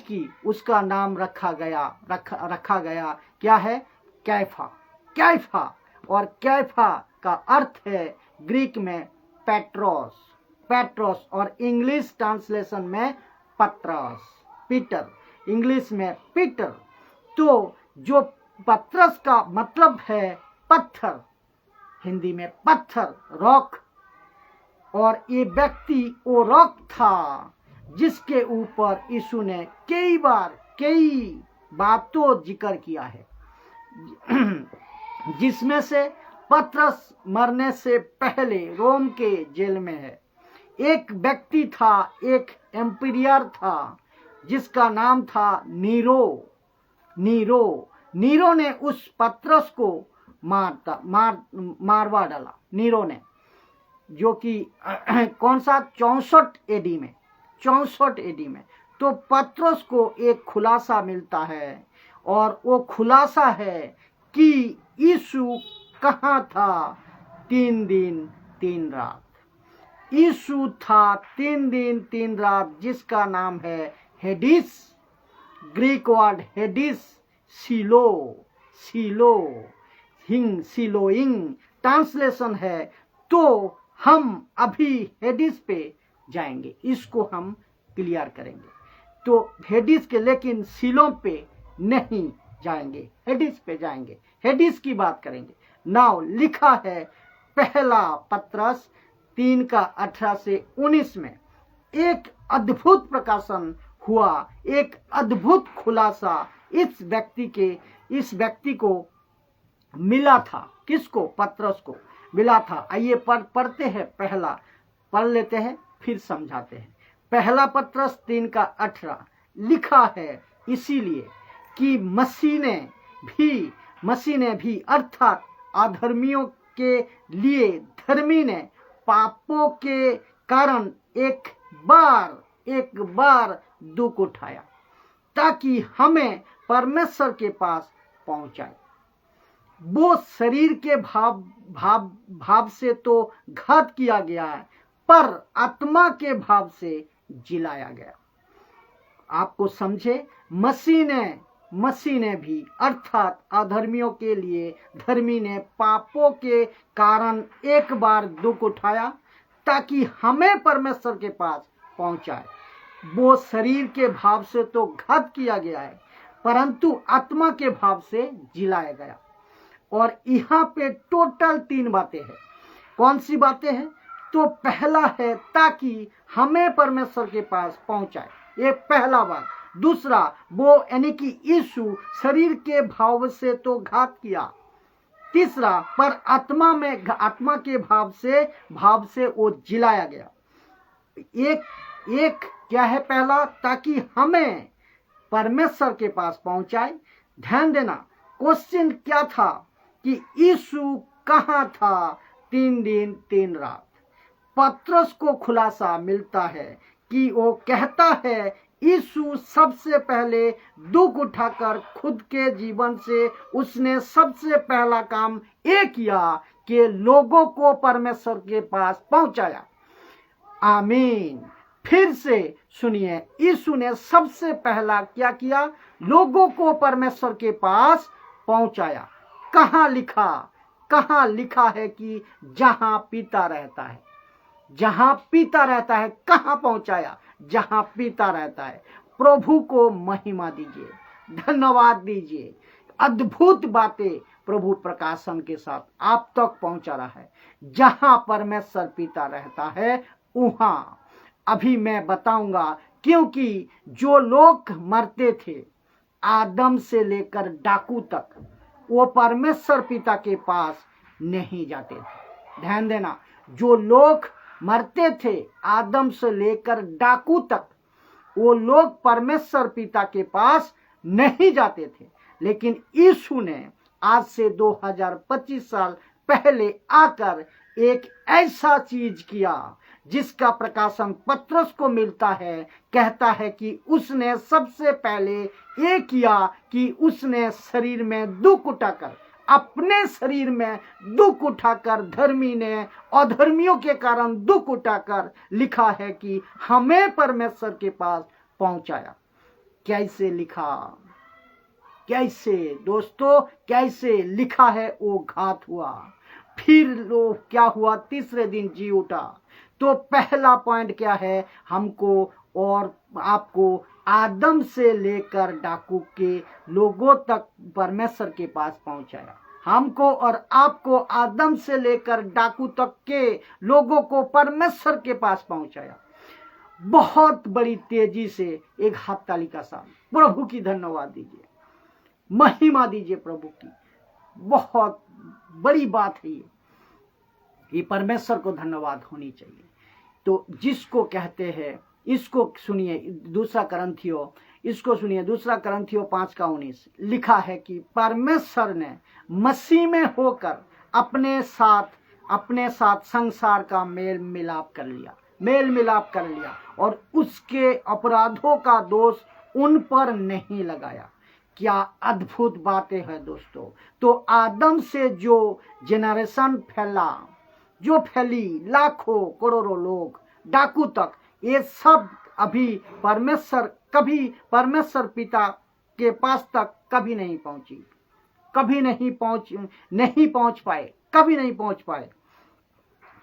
की, उसका नाम रखा गया क्या है? कैफा। और कैफा का अर्थ है ग्रीक में पेट्रोस। पेट्रोस, और इंग्लिश ट्रांसलेशन में पत्रस, पीटर, इंग्लिश में पीटर। तो जो पत्रस का मतलब है पत्थर, हिंदी में पत्थर, रॉक, और ये व्यक्ति वो रॉक था जिसके ऊपर यीशु ने कई बातों जिक्र किया है, जिसमें से पतरस मरने से पहले रोम के जेल में है। एक व्यक्ति था, एक एम्पियर था जिसका नाम था नीरो ने उस पतरस को मारवा डाला। नीरो ने, जो कि कौन सा 64 एडी में, 64 एडी में। तो पतरस को एक खुलासा मिलता है, और वो खुलासा है कि यीशु कहाँ था 3 दिन 3 रात। यीशु था 3 दिन 3 रात, जिसका नाम है हेडिस, ग्रीक वर्ड हेडिस, सिलोइंग ट्रांसलेशन है। तो हम अभी हेडिस पे जाएंगे, इसको हम क्लियर करेंगे। तो हेडिस के, लेकिन सिलो पे नहीं जाएंगे, हेडिस पे जाएंगे, हेडिस की बात करेंगे। नाउ लिखा है पहला पतरस 3 का 18 से 19 में एक अद्भुत प्रकाशन हुआ, एक अद्भुत खुलासा इस व्यक्ति को मिला था। किसको? पतरस को मिला था। आइए पढ़ते हैं, पहला पढ़ लेते हैं फिर समझाते हैं। पहला पतरस 3 का 18 लिखा है, इसीलिए कि मसीह ने भी अर्थात अधर्मियों के लिए धर्मी ने पापों के कारण एक बार दुख उठाया, ताकि हमें परमेश्वर के पास पहुंचाए। वो शरीर के भाव से तो घात किया गया है, पर आत्मा के भाव से जिलाया गया। आपको समझे, मसीह ने भी अर्थात अधर्मियों के लिए धर्मी ने पापों के कारण एक बार दुख उठाया, ताकि हमें परमेश्वर के पास पहुंचाए। वो शरीर के भाव से तो घात किया गया है, परंतु आत्मा के भाव से जिलाया गया। और यहाँ पे टोटल 3 बातें हैं। कौन सी बातें हैं? तो पहला है ताकि हमें परमेश्वर के पास पहुंचाए, ये पहला बात। दूसरा, वो यानी कि यीशु शरीर के भाव से तो घात किया। तीसरा, पर आत्मा के भाव से वो जिलाया गया। एक क्या है? पहला, ताकि हमें परमेश्वर के पास पहुंचाए। ध्यान देना, क्वेश्चन क्या था कि यीशु कहाँ था 3 दिन 3 रात। पतरस को खुलासा मिलता है कि वो कहता है यीशु सबसे पहले दुख उठाकर खुद के जीवन से उसने सबसे पहला काम ये किया कि लोगों को परमेश्वर के पास पहुंचाया। आमीन। फिर से सुनिए, यीशु ने सबसे पहला क्या किया? लोगों को परमेश्वर के पास पहुंचाया। कहाँ लिखा है कि जहां पिता रहता है, जहां पिता रहता है। कहां पहुंचाया? जहां पिता रहता है। प्रभु को महिमा दीजिए, धन्यवाद दीजिए। अद्भुत बातें प्रभु प्रकाशन के साथ आप तक पहुंचा रहा है। जहां परमेश्वर पिता रहता है वहां अभी मैं बताऊंगा, क्योंकि जो लोग मरते थे आदम से लेकर डाकू तक, वो परमेश्वर पिता के पास नहीं जाते थे। ध्यान देना, जो लोग मरते थे आदम से लेकर डाकू तक, वो लोग परमेश्वर पिता के पास नहीं जाते थे। लेकिन यीशु ने आज से 2025 साल पहले आकर एक ऐसा चीज किया जिसका प्रकाशन पतरस को मिलता है। कहता है कि उसने सबसे पहले ये किया कि उसने शरीर में दुख उठाकर, अपने शरीर में दुख उठाकर, धर्मी ने अधर्मियों के कारण दुख उठाकर, लिखा है कि हमें परमेश्वर के पास पहुंचाया। कैसे लिखा? कैसे दोस्तों, कैसे लिखा है? वो घात हुआ। फिर क्या हुआ? तीसरे दिन जी उठा। तो पहला पॉइंट क्या है, हमको और आपको आदम से लेकर डाकू के लोगों तक परमेश्वर के पास पहुंचाया। हमको और आपको आदम से लेकर डाकू तक के लोगों को परमेश्वर के पास पहुंचाया। बहुत बड़ी तेजी से एक हाथ ताली का साथ प्रभु की धन्यवाद दीजिए, महिमा दीजिए प्रभु की। बहुत बड़ी बात है ये परमेश्वर को धन्यवाद होनी चाहिए। तो जिसको कहते हैं, इसको सुनिए दूसरा करंथियों 5:19 लिखा है कि परमेश्वर ने मसीह में होकर अपने साथ संसार का मेल मिलाप कर लिया और उसके अपराधों का दोष उन पर नहीं लगाया। क्या अद्भुत बातें हैं दोस्तों। तो आदम से जो जेनरेशन फैली लाखों करोड़ों लोग डाकू तक, ये सब अभी परमेश्वर पिता के पास तक कभी नहीं पहुंच पाए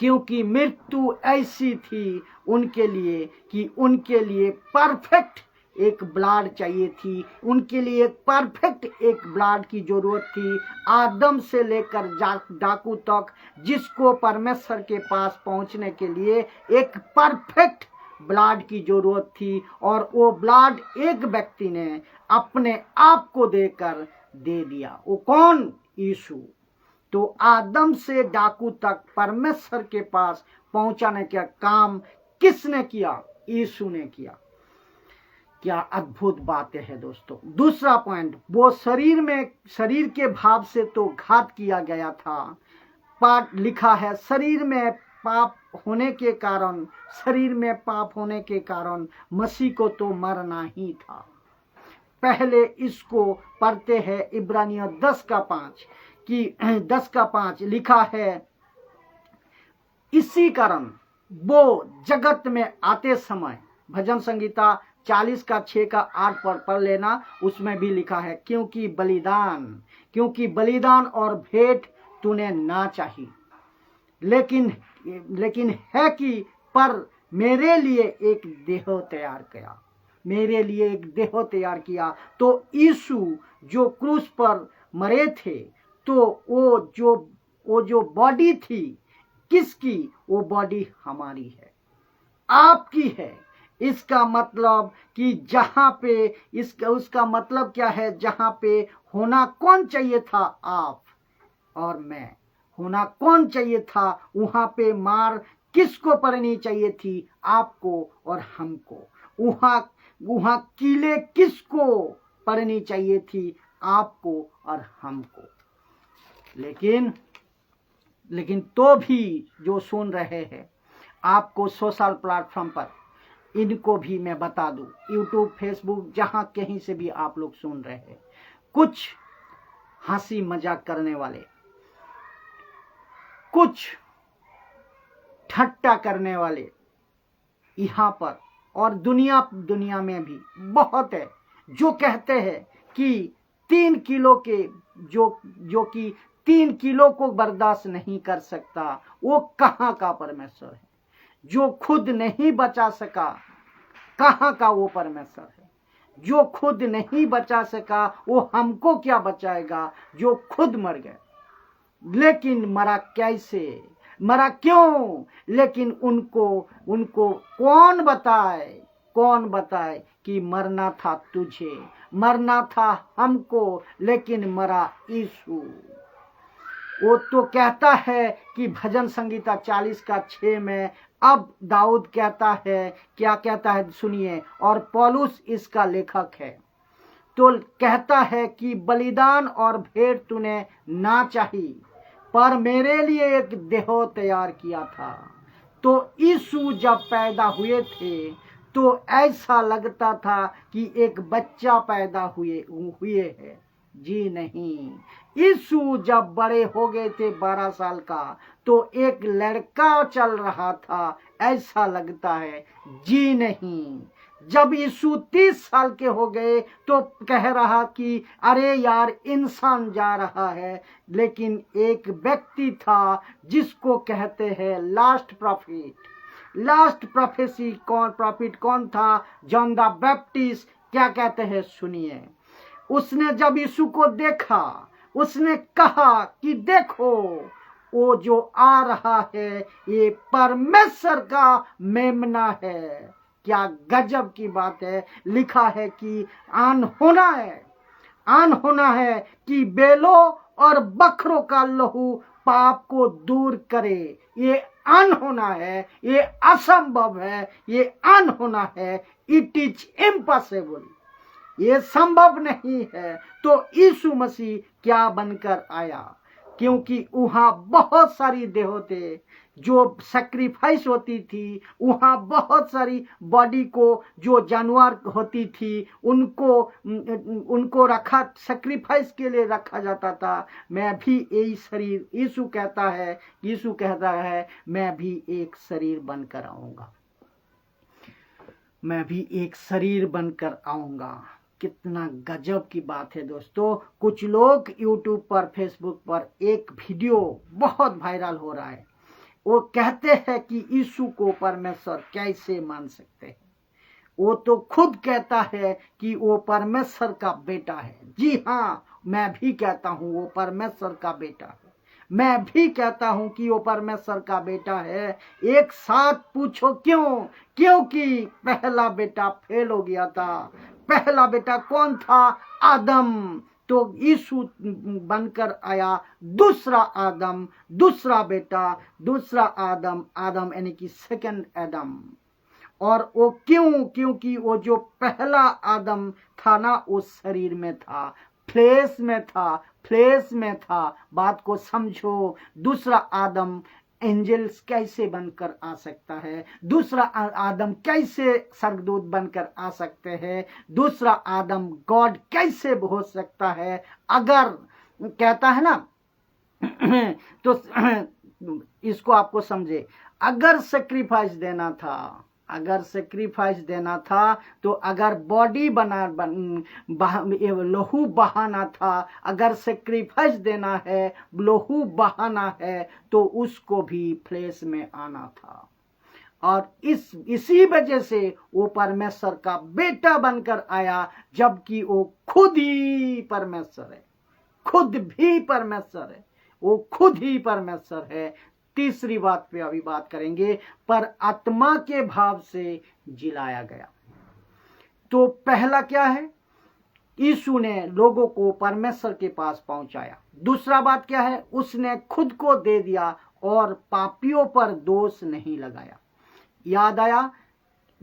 क्योंकि मृत्यु ऐसी थी उनके लिए कि उनके लिए परफेक्ट एक ब्लड चाहिए थी, उनके लिए एक परफेक्ट एक ब्लड की जरूरत थी। आदम से लेकर डाकू तक जिसको परमेश्वर के पास पहुंचने के लिए एक परफेक्ट ब्लड की जरूरत थी, और वो ब्लड एक व्यक्ति ने अपने आप को देकर दे दिया। वो कौन? यीशु। तो आदम से डाकू तक परमेश्वर के पास पहुंचाने का काम किसने किया? यीशु ने किया। क्या अद्भुत बातें हैं दोस्तों। दूसरा पॉइंट, वो शरीर के भाव से तो घात किया गया था। पाठ लिखा है, शरीर में पाप होने के कारण मसीह को तो मरना ही था। पहले इसको पढ़ते हैं इब्रानियों 10:5 लिखा है, इसी कारण वो जगत में आते समय, भजन संगीता 40:6-8 पढ़ लेना, उसमें भी लिखा है, क्योंकि बलिदान और भेंट तूने ना चाही, लेकिन है कि पर मेरे लिए एक देह तैयार किया। तो यीशु जो क्रूस पर मरे थे, तो वो जो बॉडी थी किसकी? वो बॉडी हमारी है, आपकी है। इसका मतलब कि जहां पे उसका मतलब क्या है, जहां पे होना कौन चाहिए था? आप और मैं होना कौन चाहिए था? वहां पे मार किसको पड़नी चाहिए थी? आपको और हमको। वहां कीले किसको पड़नी चाहिए थी? आपको और हमको। लेकिन तो भी जो सुन रहे हैं, आपको सोशल प्लेटफॉर्म पर इनको भी मैं बता दूं, यूट्यूब, फेसबुक, जहां कहीं से भी आप लोग सुन रहे हैं, कुछ हंसी मजाक करने वाले, कुछ ठट्टा करने वाले यहाँ पर और दुनिया में भी बहुत है, जो कहते हैं कि 3 किलो के जो कि 3 किलो को बर्दाश्त नहीं कर सकता, वो कहाँ का परमेश्वर है? जो खुद नहीं बचा सका, कहाँ का वो परमेश्वर है? जो खुद नहीं बचा सका, वो हमको क्या बचाएगा? जो खुद मर गए, लेकिन मरा कैसे, मरा क्यों? लेकिन उनको कौन बताए कि मरना था तुझे, मरना था हमको, लेकिन मरा यीशु। वो तो कहता है कि भजन संगीता 40:6 में अब दाऊद कहता है, क्या कहता है सुनिए, और पौलुस इसका लेखक है, तो कहता है कि बलिदान और भेंट तूने ना चाही, पर मेरे लिए एक देह तैयार किया था। तो यीशु जब पैदा हुए थे तो ऐसा लगता था कि एक बच्चा पैदा हुए हैं। जी नहीं, यीशु जब बड़े हो गए थे 12 साल का, तो एक लड़का चल रहा था, ऐसा लगता है। जी नहीं, जब यीशु 30 साल के हो गए तो कह रहा कि अरे यार इंसान जा रहा है, लेकिन एक व्यक्ति था जिसको कहते हैं लास्ट प्रॉफिट, लास्ट प्रोफेसी कौन, प्रॉफिट कौन था? John the Baptist. क्या कहते हैं सुनिए। उसने जब यीशु को देखा, उसने कहा कि देखो वो जो आ रहा है ये परमेश्वर का मेमना है। क्या गजब की बात है। लिखा है कि आन होना है, आन होना है कि बेलों और बकरों का लहू पाप को दूर करे। ये आन होना है, ये असंभव है, ये आन होना है। इट इज इम्पॉसिबल, ये संभव नहीं है। तो यीशु मसीह क्या बनकर आया? क्योंकि वहां बहुत सारी देह थे जो सैक्रिफाइस होती थी, वहां बहुत सारी बॉडी को जो जानवर होती थी उनको रखा, सैक्रिफाइस के लिए रखा जाता था। मैं भी यही शरीर, यीशु कहता है मैं भी एक शरीर बनकर आऊंगा, मैं भी एक शरीर बनकर आऊंगा। कितना गजब की बात है दोस्तों। कुछ लोग यूट्यूब पर, फेसबुक पर एक वीडियो बहुत वायरल हो रहा है। वो कहते हैं कि यीशु को परमेश्वर कैसे मान सकते हैं। वो तो खुद कहता है कि वो परमेश्वर का बेटा है। जी हाँ, मैं भी कहता हूँ वो परमेश्वर का बेटा है। मैं भी कहता हूं कि वो परमेश्वर का बेटा है। एक साथ पूछो क्यों? क्योंकि पहला बेटा फेल हो गया था। पहला बेटा कौन था? आदम। तो यीशु बनकर आया दूसरा आदम, दूसरा बेटा, दूसरा आदम, आदम यानी कि सेकंड आदम। और वो क्यों? क्योंकि वो जो पहला आदम था ना, उस शरीर में था, फ्लेश में था, फ्लेश में था। बात को समझो। दूसरा आदम एंजल्स कैसे बनकर आ सकता है? दूसरा आदम कैसे स्वर्गदूत बनकर आ सकते हैं? दूसरा आदम गॉड कैसे हो सकता है? अगर कहता है ना तो इसको आपको समझे। अगर सेक्रीफाइस देना था, अगर सेक्रीफाइस देना था, तो अगर बॉडी लहू बहाना था, अगर सेक्रीफाइस देना है, लहू बहाना है, तो उसको भी फ्लेश में आना था। और इसी वजह से वो परमेश्वर का बेटा बनकर आया, जबकि वो खुद ही परमेश्वर है, खुद भी परमेश्वर है, वो खुद ही परमेश्वर है। तीसरी बात पे अभी बात करेंगे, पर आत्मा के भाव से जिलाया गया। तो पहला क्या है? यीशु ने लोगों को परमेश्वर के पास पहुंचाया। दूसरा बात क्या है? उसने खुद को दे दिया और पापियों पर दोष नहीं लगाया। याद आया?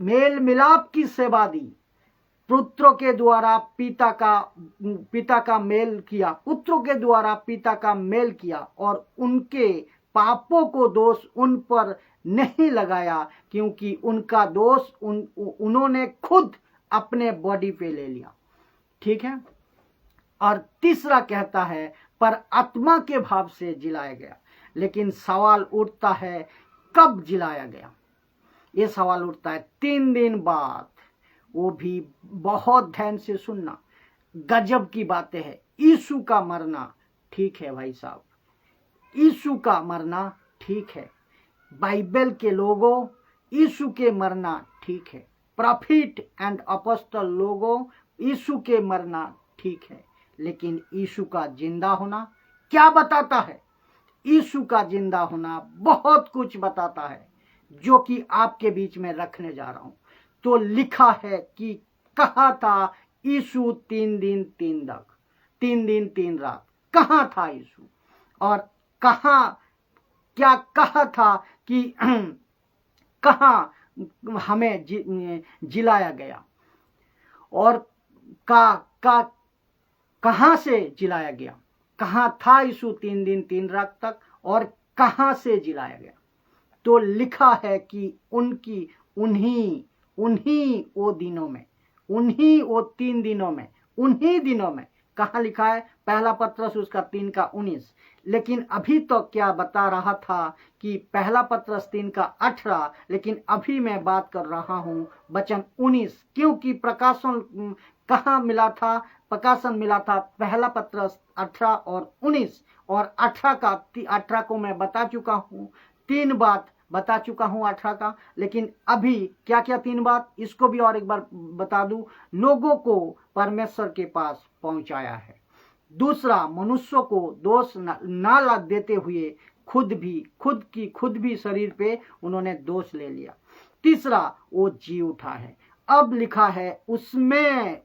मेल मिलाप की सेवा दी, पुत्रों के द्वारा पिता का मेल किया, पुत्रों के द्वारा पिता का मेल किया, और उनके पापों को दोष उन पर नहीं लगाया, क्योंकि उनका दोष उन्होंने खुद अपने बॉडी पे ले लिया। ठीक है। और तीसरा कहता है पर आत्मा के भाव से जिलाया गया। लेकिन सवाल उठता है कब जिलाया गया? ये सवाल उठता है 3 दिन बाद। वो भी बहुत ध्यान से सुनना, गजब की बातें हैं। यीशु का मरना ठीक है भाई साहब, यीशु का मरना ठीक है। बाइबल के लोगों, यीशु के मरना ठीक है। प्रॉफिट एंड अपोस्टल लोगों, यीशु के मरना ठीक है। लेकिन यीशु का जिंदा होना क्या बताता है? यीशु का जिंदा होना बहुत कुछ बताता है, जो कि आपके बीच में रखने जा रहा हूं। तो लिखा है कि कहा था यीशु 3 दिन 3 रात। कहां था यीशु? और क्या कहा था कि कहां हमें जिलाया गया? और कहां से जिलाया गया? कहां था यीशु 3 दिन 3 रात तक, और कहां से जिलाया गया? तो लिखा है कि उन्हीं वो दिनों में, उन्हीं वो 3 दिनों में, उन्हीं दिनों में। कहाँ लिखा है? पहला पत्रस उसका 3 का 19। लेकिन अभी तो क्या बता रहा था कि पहला पत्रस 3 का 18, लेकिन अभी मैं बात कर रहा हूं वचन 19, क्योंकि प्रकाशन कहाँ मिला था? प्रकाशन मिला था पहला पत्रस 18 और 19, और 18 को मैं बता चुका हूं। 3 बात बता चुका हूं 18 का, लेकिन अभी क्या क्या 3 बात, इसको भी और एक बार बता दूं। लोगों को परमेश्वर के पास पहुंचाया है। दूसरा, मनुष्यों को दोष ना देते हुए खुद भी शरीर पे उन्होंने दोष ले लिया। तीसरा, वो जी उठा है। अब लिखा है उसमें,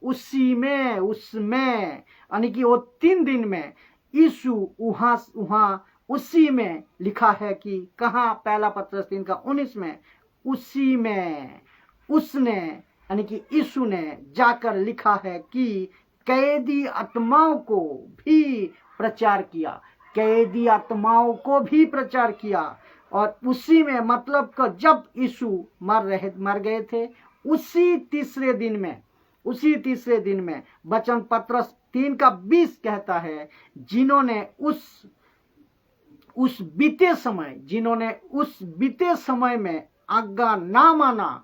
यानी कि वो 3 दिन में यीशु वहां उसी में लिखा है कि कहाँ, पहला पत्रस 3:19 में, उसी में उसने यानी कि यीशु ने जाकर लिखा है कि कैदी आत्माओं को भी प्रचार किया, कैदी आत्माओं को भी प्रचार किया। और उसी में मतलब कि जब यीशु मर गए थे, उसी तीसरे दिन में वचन पत्रस 3:20 कहता है, जिन्होंने उस बीते समय में आज्ञा ना माना,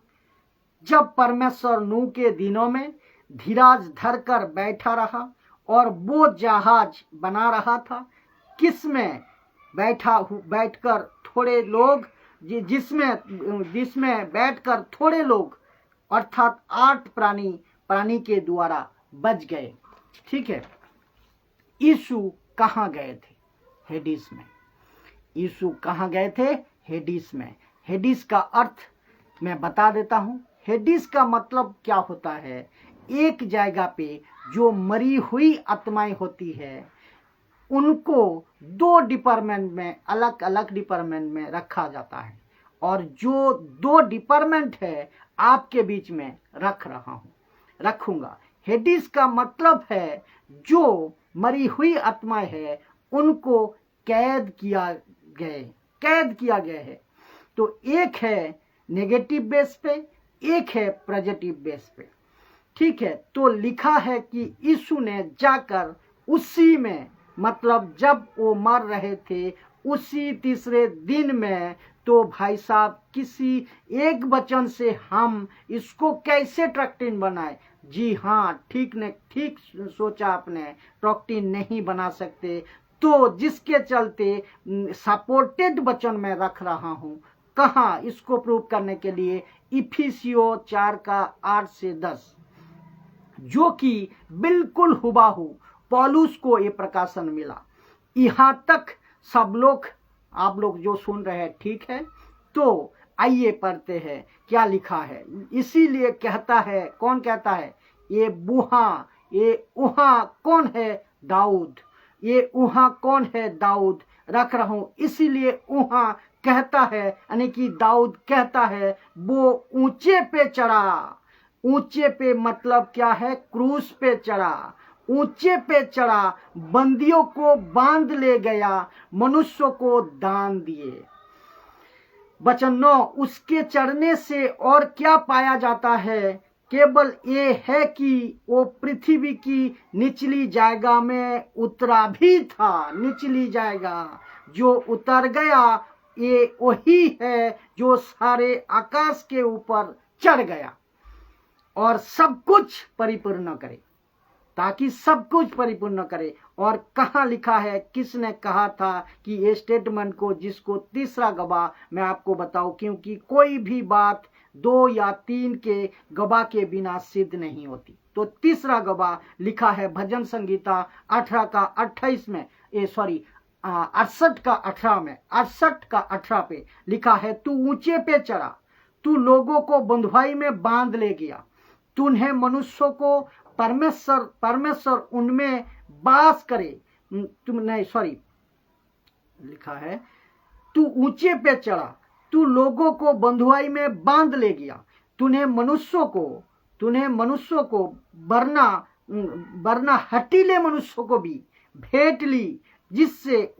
जब परमेश्वर नूह के दिनों में धीरज धरकर बैठा रहा और वो जहाज बना रहा था, किसमें बैठकर थोड़े लोग, जिसमें बैठकर थोड़े लोग अर्थात 8 प्राणी के द्वारा बच गए। ठीक है। यीशु कहाँ गए थे? हेडिस में। यीशु कहाँ गए थे? हेडिस में। हेडिस का अर्थ मैं बता देता हूँ। हेडिस का मतलब क्या होता है? एक जगह पे जो मरी हुई आत्माएं होती है, उनको 2 डिपार्टमेंट में, अलग अलग डिपार्टमेंट में रखा जाता है, और जो 2 डिपार्टमेंट है आपके बीच में रखूंगा। हेडिस का मतलब है जो मरी हुई आत्माएं है, उनको कैद किया गया है। तो एक है नेगेटिव बेस पे, एक है पॉजिटिव बेस पे। ठीक है। तो लिखा है कि यीशु ने जाकर उसी में, मतलब जब वो मर रहे थे उसी तीसरे दिन में, तो भाई साहब किसी एक वचन से हम इसको कैसे ट्रैक्टिन बनाए? जी हाँ, ठीक सोचा आपने, ट्रैक्टिन नहीं बना सकते। तो जिसके चलते सपोर्टेड वचन में रख रहा हूं। कहाँ? इसको प्रूव करने के लिए इफिसियों 4:8 से 10, जो कि बिल्कुल हुबहू पौलुस को ये प्रकाशन मिला। यहां तक सब लोग, आप लोग जो सुन रहे हैं, ठीक है। तो आइए पढ़ते हैं क्या लिखा है। इसीलिए कहता है, कौन कहता है? ये उहा कौन है? दाऊद। ये उहा कौन है? दाऊद रख रहा हूं, इसीलिए उहा कहता है, यानी कि दाऊद कहता है, वो ऊंचे पे चढ़ा। ऊंचे पे मतलब क्या है? क्रूस पे चढ़ा। ऊंचे पे चढ़ा, बंदियों को बांध ले गया, मनुष्यों को दान दिए। वचन 9, उसके चढ़ने से और क्या पाया जाता है? केवल ये है कि वो पृथ्वी की निचली जगह में उतरा भी था। निचली जगह जो उतर गया, ये वही है जो सारे आकाश के ऊपर चढ़ गया और सब कुछ परिपूर्ण करे, ताकि सब कुछ परिपूर्ण करे। और कहाँ लिखा है? किसने कहा था कि ये स्टेटमेंट को, जिसको तीसरा गवाह मैं आपको बताऊं, क्योंकि कोई भी बात 2 या 3 के गवाह के बिना सिद्ध नहीं होती। तो तीसरा गवाह लिखा है भजन संगीता 18:28 में, 68:18 में, 68:18 पे लिखा है, तू ऊंचे पे चढ़ा, तू लोगों को बंधुआई में बांध ले गया, तूने मनुष्यों को परमेश्वर उनमें बास करे। लिखा है, तू ऊंचे पे चढ़ा, तू लोगों को बंधुआई में बांध ले गया, तूने मनुष्यों को वरना हटीले मनुष्यों को भी भेंट ली, जिससे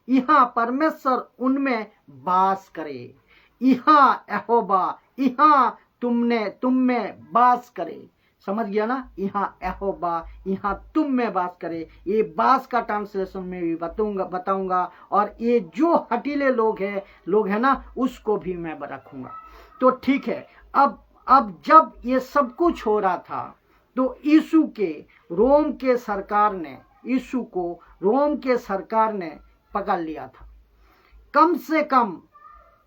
यहाँ परमेश्वर उनमें बास करे। यहाँ यहोवा, यहाँ तुम में बास करे। समझ गया ना? यहाँ यहोवा, यहाँ तुम में बास करे। ये बास का ट्रांसलेशन में भी बताऊंगा। और ये जो हटीले लोग है ना, उसको भी मैं रखूंगा। तो ठीक है। अब जब ये सब कुछ हो रहा था, तो यीशु को रोम के सरकार ने पकड़ लिया था। कम से कम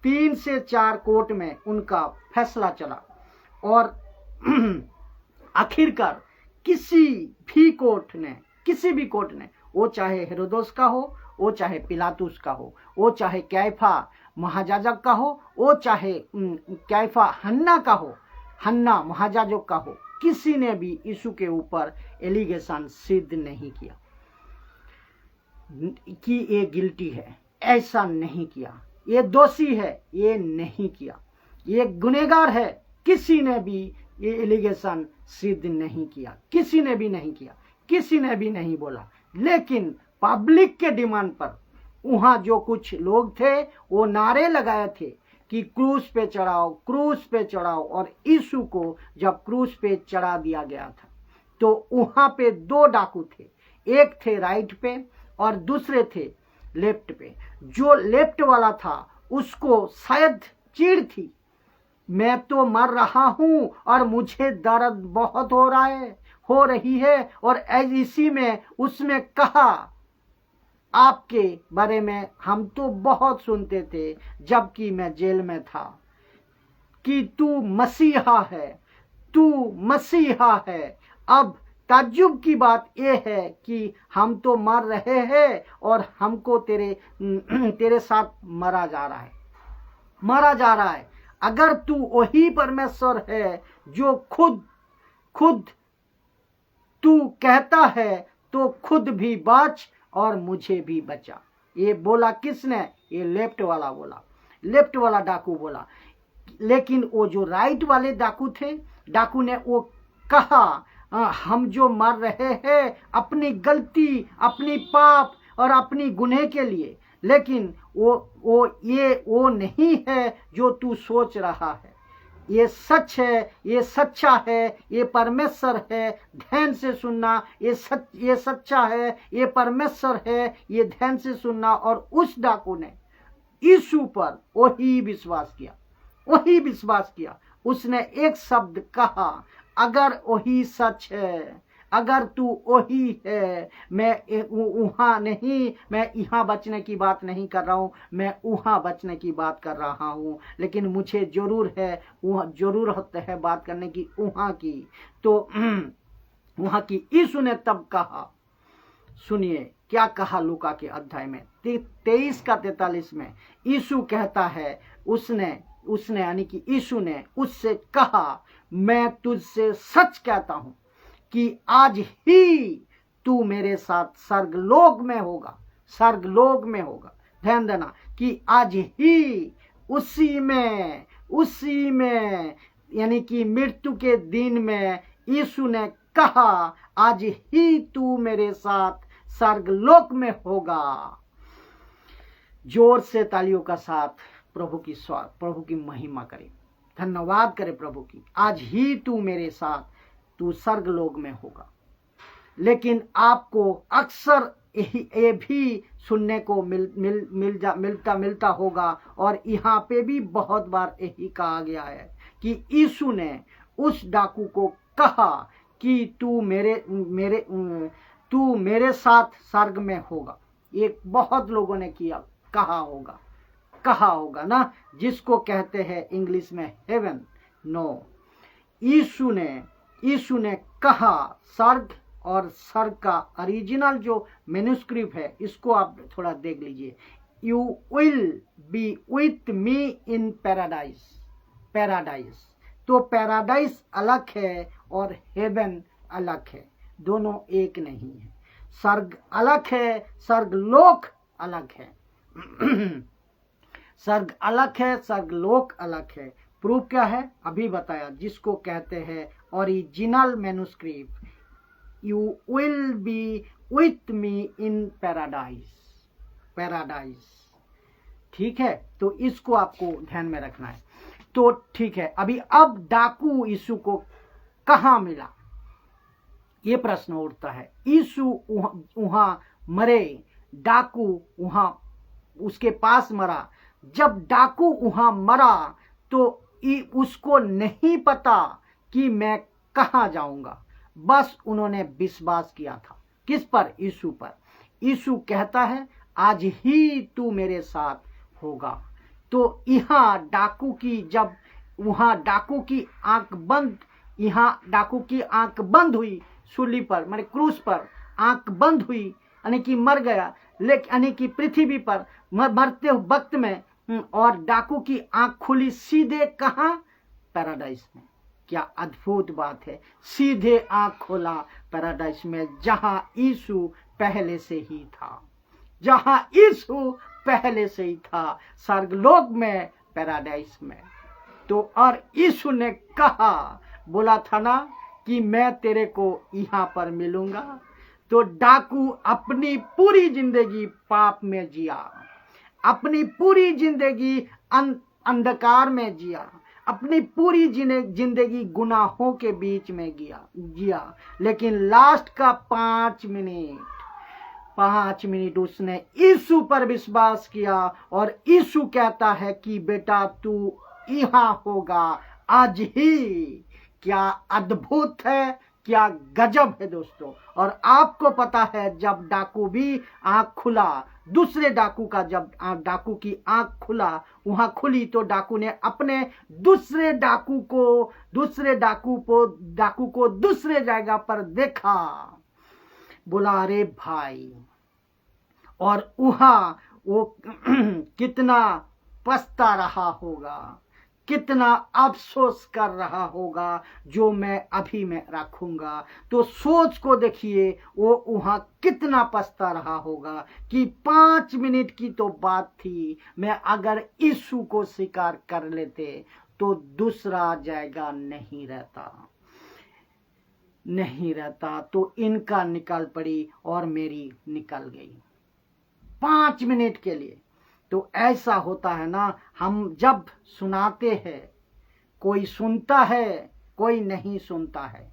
3 से 4 कोर्ट में उनका फैसला चला और आखिरकार किसी भी कोर्ट ने, वो चाहे हेरोदोस का हो, वो चाहे पिलातुस का हो, वो चाहे कैफा महायाजक का हो, वो चाहे कैफा हन्ना महायाजक का हो, किसी ने भी यीशु के ऊपर एलिगेशन सिद्ध नहीं किया कि ये गिल्टी है, ऐसा नहीं किया, ये दोषी है, ये नहीं किया, ये गुनहगार है, किसी ने भी ये एलिगेशन सिद्ध नहीं किया, किसी ने भी नहीं किया, किसी ने भी नहीं बोला। लेकिन पब्लिक के डिमांड पर वहां जो कुछ लोग थे वो नारे लगाए थे कि क्रूस पे चढ़ाओ, क्रूस पे चढ़ाओ। और यीशु को जब क्रूस पे चढ़ा दिया गया था तो वहां पे 2 डाकू थे, एक थे राइट पे और दूसरे थे लेफ्ट पे। जो लेफ्ट वाला था उसको शायद चिढ़ थी, मैं तो मर रहा हूं और मुझे दर्द बहुत हो रही है, और इसी में उसमें कहा आपके बारे में हम तो बहुत सुनते थे जबकि मैं जेल में था कि तू मसीहा है। अब ताज्जुब की बात यह है कि हम तो मर रहे हैं और हमको तेरे साथ मारा जा रहा है। अगर तू वही परमेश्वर है जो खुद तू कहता है तो खुद भी बच और मुझे भी बचा। ये बोला किसने? ये लेफ्ट वाला डाकू बोला। लेकिन वो जो राइट वाले डाकू ने वो कहा हम जो मर रहे हैं अपनी गलती, अपनी पाप और अपनी गुनाह के लिए, लेकिन वो नहीं है जो तू सोच रहा है। ये सच है, ये सच्चा है, ये परमेश्वर है, ध्यान से सुनना। ये सच्चा है, ये परमेश्वर है, ये ध्यान से सुनना। और उस डाकू ने यीशु पर वही विश्वास किया। उसने एक शब्द कहा, अगर वही सच है, अगर तू वही है, मैं वहां नहीं, मैं यहाँ बचने की बात नहीं कर रहा हूँ, मैं वहां बचने की बात कर रहा हूँ। लेकिन मुझे जरूरत है बात करने की वहां की। तो वहां की यीशु ने तब कहा, सुनिए क्या कहा लूका के अध्याय में 23 का 43 में। यीशु कहता है, उसने यानी कि यीशु ने उससे कहा, मैं तुझसे सच कहता हूं कि आज ही तू मेरे साथ स्वर्गलोक में होगा। ध्यान देना कि आज ही, उसी में यानी कि मृत्यु के दिन में यीशु ने कहा, आज ही तू मेरे साथ स्वर्गलोक में होगा। जोर से तालियों का साथ प्रभु की महिमा करे, धन्यवाद करे प्रभु की। आज ही तू मेरे साथ, तू स्वर्गलोक में होगा। लेकिन आपको अक्सर ये भी सुनने को मिलता होगा, और यहाँ पे भी बहुत बार यही कहा गया है कि यीशु ने उस डाकू को कहा कि तू मेरे साथ स्वर्ग में होगा। ये बहुत लोगों ने कहा होगा ना, जिसको कहते हैं इंग्लिश में हेवन। नो, यीशु ने कहा स्वर्ग, और स्वर्ग का ओरिजिनल जो मैन्युस्क्रिप्ट है इसको आप थोड़ा देख लीजिए। You will be with me in paradise. तो पैराडाइज अलग है और हेवन अलग है, दोनों एक नहीं है। स्वर्ग अलग है, स्वर्गलोक अलग है। स्वर्ग अलग है, स्वर्गलोक अलग है। प्रूफ क्या है? अभी बताया, जिसको कहते हैं original manuscript. You will be with me in paradise. ठीक है, तो इसको आपको ध्यान में रखना है। तो ठीक है, अब डाकू यीशु को कहां मिला, ये प्रश्न उठता है। यीशु वहां मरे, डाकू वहां उसके पास मरा। जब डाकू वहां मरा तो उसको नहीं पता कि मैं कहां जाऊंगा, बस उन्होंने विश्वास किया था। किस पर? यीशु पर। यीशु कहता है, आज ही तू मेरे साथ होगा। तो यहाँ डाकू की जब वहां डाकू की आंख बंद, यहाँ डाकू की आंख बंद हुई सूली पर, माने क्रूस पर आंख बंद हुई, यानी कि मर गया, लेकिन यानी कि पृथ्वी पर मरते वक्त में, और डाकू की आंख खुली सीधे कहाँ? पैराडाइस में। क्या अद्भुत बात है, सीधे आंख खोला पैराडाइस में, जहां यीशु पहले से ही था, जहां यीशु पहले से ही था, स्वर्गलोक में, पैराडाइस में। तो और यीशु ने कहा, बोला था ना कि मैं तेरे को यहाँ पर मिलूंगा। तो डाकू अपनी पूरी जिंदगी पाप में जिया, अपनी पूरी जिंदगी अंधकार में जिया, अपनी पूरी जिंदगी गुनाहों के बीच में जिया, लेकिन लास्ट का 5 मिनट उसने यीशु पर विश्वास किया, और यीशु कहता है कि बेटा तू यहाँ होगा आज ही। क्या अद्भुत है, क्या गजब है दोस्तों। और आपको पता है जब डाकू भी आंख खुला, दूसरे डाकू का जब डाकू की आंख खुला, वहां खुली, तो डाकू ने अपने दूसरे डाकू को दूसरे जगह पर देखा, बोला अरे भाई, और वहां वो कितना पछता रहा होगा, कितना अफसोस कर रहा होगा, जो मैं अभी में रखूंगा। तो सोच को देखिए, वो वहां कितना पछता रहा होगा कि 5 मिनट की तो बात थी, मैं अगर यीशु को स्वीकार कर लेते तो दूसरा जाएगा नहीं रहता, तो इनका निकल पड़ी और मेरी निकल गई 5 मिनट के लिए। तो ऐसा होता है ना, हम जब सुनाते हैं कोई सुनता है, कोई नहीं सुनता है।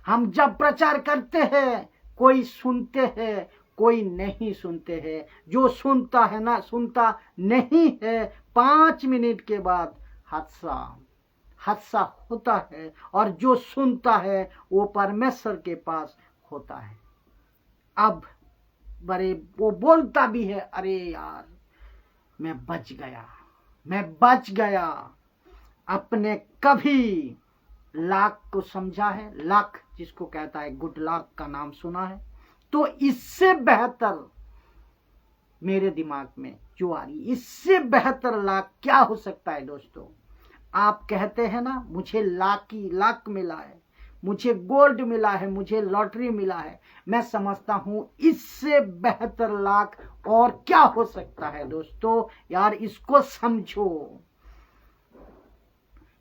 हम जब प्रचार करते हैं कोई सुनते हैं, कोई नहीं सुनते हैं। जो सुनता है ना, सुनता नहीं है, 5 मिनट के बाद हादसा होता है, और जो सुनता है वो परमेश्वर के पास होता है। अब वो बोलता भी है, अरे यार मैं बच गया। अपने कभी लाक को समझा है? लाक जिसको कहता है, गुड लक का नाम सुना है? तो इससे बेहतर मेरे दिमाग में जो आ रही, इससे बेहतर लाक क्या हो सकता है दोस्तों? आप कहते हैं ना, मुझे लाक मिला है, मुझे गोल्ड मिला है, मुझे लॉटरी मिला है। मैं समझता हूं इससे बेहतर लाख और क्या हो सकता है दोस्तों। यार इसको समझो,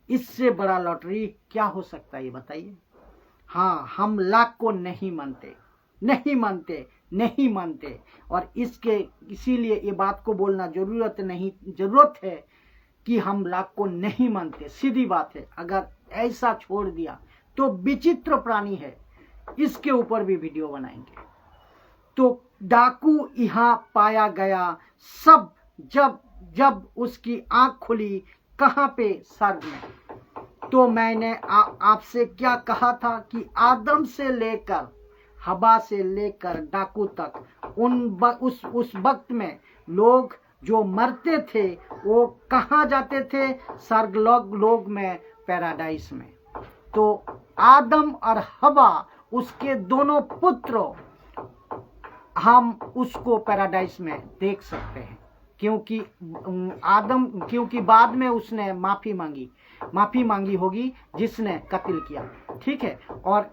इससे बड़ा लॉटरी क्या हो सकता है ये बताइए। हाँ, हम लाख को नहीं मानते, और इसीलिए ये बात को बोलना जरूरत है कि हम लाख को नहीं मानते। सीधी बात है, अगर ऐसा छोड़ दिया तो विचित्र प्राणी है, इसके ऊपर भी वीडियो बनाएंगे। तो डाकू यहाँ पाया गया, सब जब उसकी आंख खुली, कहाँ पे? स्वर्ग में। तो मैंने आपसे क्या कहा था कि आदम से लेकर हवा से लेकर डाकू तक, उस वक्त में लोग जो मरते थे वो कहाँ जाते थे? स्वर्गलोक में, पैराडाइस में। तो आदम और हवा, उसके दोनों पुत्र, हम उसको पैराडाइस में देख सकते हैं, क्योंकि बाद में उसने माफी मांगी होगी जिसने कत्ल किया, ठीक है। और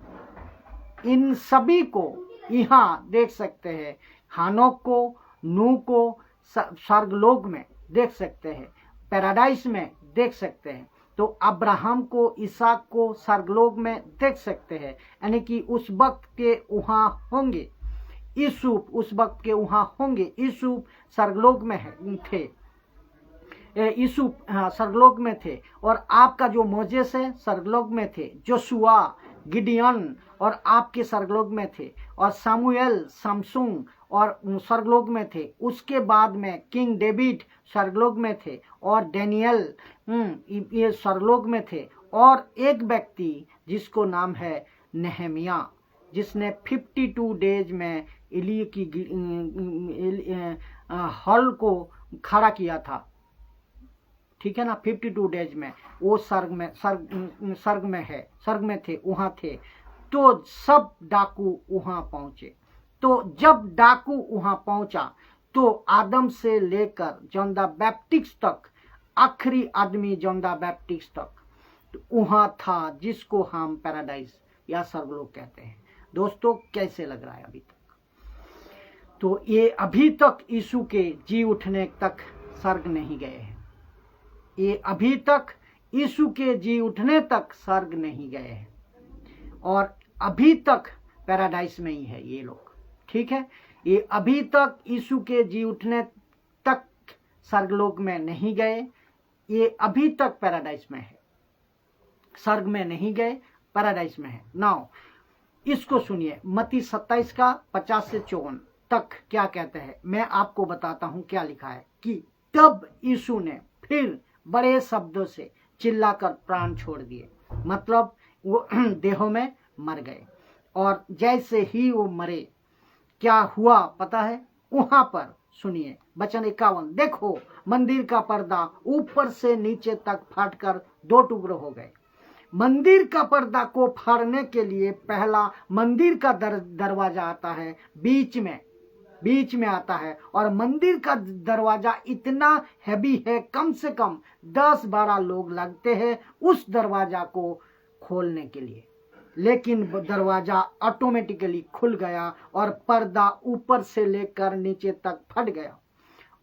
इन सभी को यहाँ देख सकते हैं, हानोक को, नूह को स्वर्गलोक में देख सकते हैं, पैराडाइस में देख सकते हैं। तो अब्राहम को, इसहाक को स्वर्गलोक में देख सकते हैं, यानी कि उस वक्त के वहां होंगे। यूसुफ उस वक्त के वहां होंगे। यूसुफ स्वर्गलोक में थे, यूसुफ स्वर्गलोक में थे। और आपका जो मोजेस है स्वर्गलोक में थे, जोशुआ, गिडियन और आपके स्वर्गलोक में थे, और सामुएल, समसून और स्वर्गलोक में थे। उसके बाद में किंग डेविड स्वर्गलोक में थे, और डैनियल ये स्वर्गलोक में थे। और एक व्यक्ति जिसको नाम है नेहमिया, जिसने 52 डेज में एली की हॉल को खड़ा किया था, ठीक है ना, 52 डेज में वो स्वर्ग में थे, वहां थे। तो सब डाकू वहां पहुंचे। तो जब डाकू वहां पहुंचा तो आदम से लेकर जॉन द बैप्टिस्ट तक, आखिरी आदमी जॉन द बैप्टिस्ट तक वहां था, जिसको हम पैराडाइज या स्वर्गलोक कहते हैं। दोस्तों कैसे लग रहा है अभी तक? तो ये अभी तक यीशु के जी उठने तक स्वर्ग नहीं गए हैं। ये अभी तक यीशु के जी उठने तक स्वर्ग नहीं गए हैं और अभी तक पैराडाइस में ही है ये लोग, ठीक है। ये अभी तक यीशु के जी उठने तक स्वर्गलोक में नहीं गए, ये अभी तक पैराडाइस में है, स्वर्ग में नहीं गए, पैराडाइस में है। नाउ इसको सुनिए, मत्ती 27 का 50 से 54 तक क्या कहते हैं, मैं आपको बताता हूं क्या लिखा है कि तब यीशु ने फिर बड़े शब्दों से चिल्लाकर प्राण छोड़ दिए, मतलब वो देहों में मर गए। और जैसे ही वो मरे क्या हुआ पता है? वहां पर सुनिए वचन 51, देखो मंदिर का पर्दा ऊपर से नीचे तक फाटकर 2 टुकड़े हो गए। मंदिर का पर्दा को फाड़ने के लिए पहला मंदिर का दरवाजा आता है, बीच में आता है, और मंदिर का दरवाजा इतना हैवी है, कम से कम 10-12 लोग लगते हैं उस दरवाजा को खोलने के लिए। लेकिन दरवाजा ऑटोमेटिकली खुल गया और पर्दा ऊपर से लेकर नीचे तक फट गया।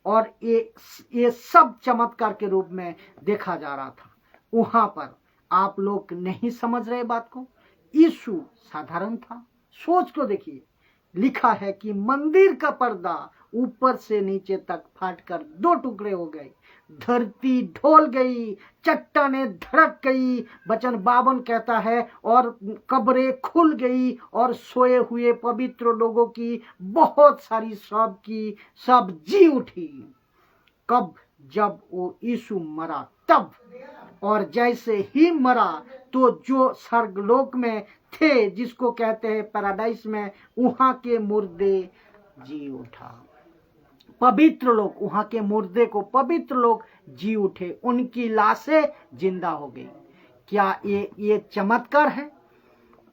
और ये सब चमत्कार के रूप में देखा जा रहा था वहां पर। आप लोग नहीं समझ रहे बात को? यीशु साधारण था। सोच को देखिए, लिखा है कि मंदिर का पर्दा ऊपर से नीचे तक फाटकर 2 टुकड़े हो गए, धरती ढोल गई, चट्टानें धड़क गई, वचन 52 कहता है, और कब्रें खुल गई और सोए हुए पवित्र लोगों की बहुत सारी सब जी उठी। कब? जब वो यीशु मरा तब। और जैसे ही मरा तो जो स्वर्गलोक में थे, जिसको कहते हैं पैराडाइस में, वहां के मुर्दे जी उठा। पवित्र लोग, वहां के मुर्दे को पवित्र लोग जी उठे, उनकी लाशें जिंदा हो गई। क्या ये चमत्कार है?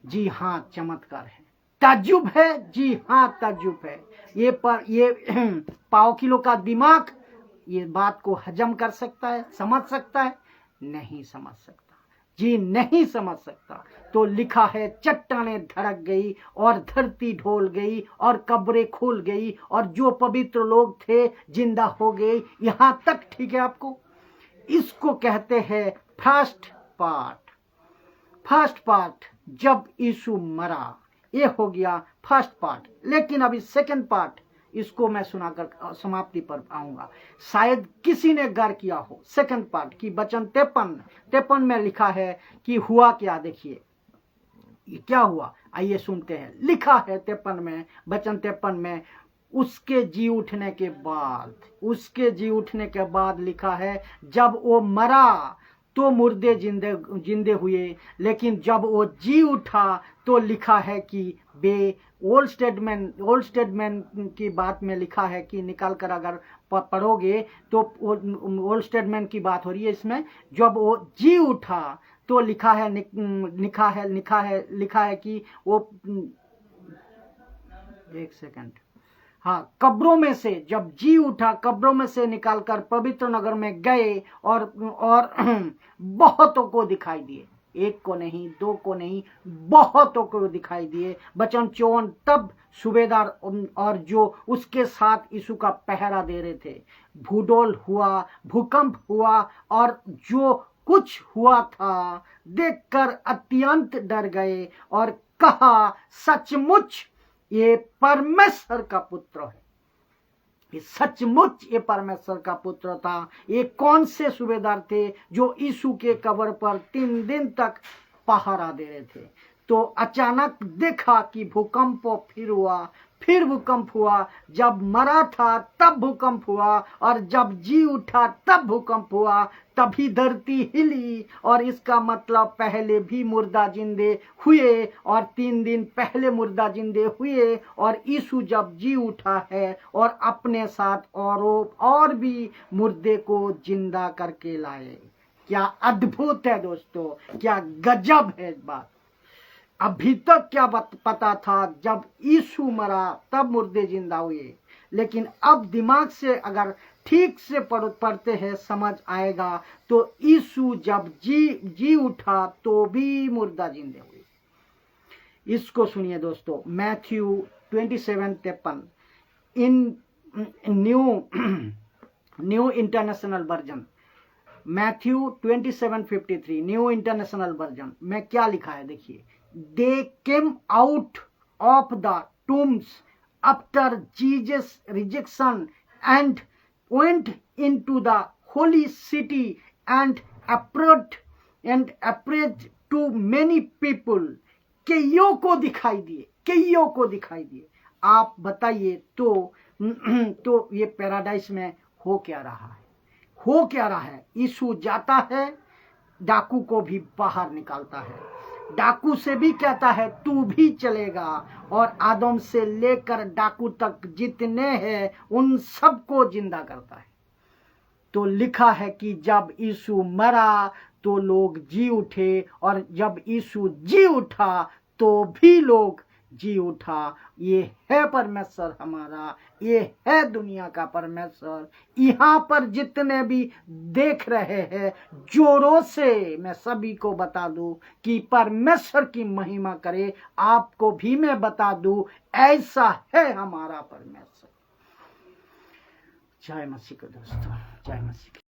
जी हाँ, चमत्कार है। ताज्जुब है? जी हाँ, ताज्जुब है। ये पाव किलो का दिमाग ये बात को हजम कर सकता है, समझ सकता है? नहीं समझ सकता जी, नहीं समझ सकता। तो लिखा है चट्टानें धड़क गई और धरती ढोल गई और कब्रें खुल गई और जो पवित्र लोग थे जिंदा हो गए। यहां तक ठीक है आपको? इसको कहते हैं फर्स्ट पार्ट जब यीशु मरा, ये हो गया फर्स्ट पार्ट। लेकिन अभी सेकंड पार्ट, इसको मैं सुनाकर समाप्ति पर आऊंगा। शायद किसी ने गौर किया हो सेकंड पार्ट की वचन 53 में लिखा है कि हुआ क्या। देखिए क्या हुआ, आइए सुनते हैं। लिखा है 53 में, वचन 53 में, उसके जी उठने के बाद लिखा है, जब वो मरा तो मुर्दे जिंदे हुए, लेकिन जब वो जी उठा तो लिखा है कि वे ओल्ड स्टेटमेंट की बात में लिखा है कि निकाल कर अगर पढ़ोगे तो ओल्ड स्टेटमेंट की बात हो रही है इसमें। जब वो जी उठा तो लिखा है कि वो, एक सेकंड, हाँ, कब्रों में से जब जी उठा, कब्रों में से निकालकर पवित्र नगर में गए और बहुतों को दिखाई दिए, 1 को नहीं, 2 को नहीं, बहुतों को दिखाई दिए। वचन 54, तब सूबेदार और जो उसके साथ यीशु का पहरा दे रहे थे, भूकंप हुआ और जो कुछ हुआ था देखकर अत्यंत डर गए और कहा, सचमुच ये परमेश्वर का पुत्र है। ये सचमुच ये परमेश्वर का पुत्र था। ये कौन से सूबेदार थे जो यीशु के कब्र पर 3 दिन तक पहरा दे रहे थे? तो अचानक देखा कि भूकंप फिर हुआ, फिर भूकंप हुआ, जब मरा था तब भूकंप हुआ, और जब जी उठा तब भूकंप हुआ, तभी धरती हिली। और इसका मतलब पहले भी मुर्दा जिंदे हुए, और 3 दिन पहले मुर्दा जिंदे हुए, और यीशु जब जी उठा है और अपने साथ और भी मुर्दे को जिंदा करके लाए। क्या अद्भुत है दोस्तों, क्या गजब है इस बात। अभी तक क्या पता था, जब यीशु मरा तब मुर्दे जिंदा हुए, लेकिन अब दिमाग से अगर ठीक से पढ़ते हैं समझ आएगा। तो यीशु जब जी उठा तो भी मुर्दा जिंदे हुए। इसको सुनिए दोस्तों, Matthew 27:53 in new international version, Matthew 27:53 new international version में क्या लिखा है देखिए। They came out of the tombs after Jesus' resurrection and went into the holy city and appeared to many people। कईयों को दिखाई दिए, कईयों को दिखाई दिए। आप बताइए तो ये पैराडाइस में हो क्या रहा है, हो क्या रहा है। यीशु जाता है, डाकू को भी बाहर निकालता है, डाकू से भी कहता है तू भी चलेगा, और आदम से लेकर डाकू तक जितने हैं उन सबको जिंदा करता है। तो लिखा है कि जब यीशु मरा तो लोग जी उठे, और जब यीशु जी उठा तो भी लोग जी उठा। ये है परमेश्वर हमारा, ये है दुनिया का परमेश्वर। यहाँ पर जितने भी देख रहे हैं, जोरों से मैं सभी को बता दूं कि परमेश्वर की महिमा करे। आपको भी मैं बता दूं, ऐसा है हमारा परमेश्वर। जय मसीह दोस्तों, जय मसीह।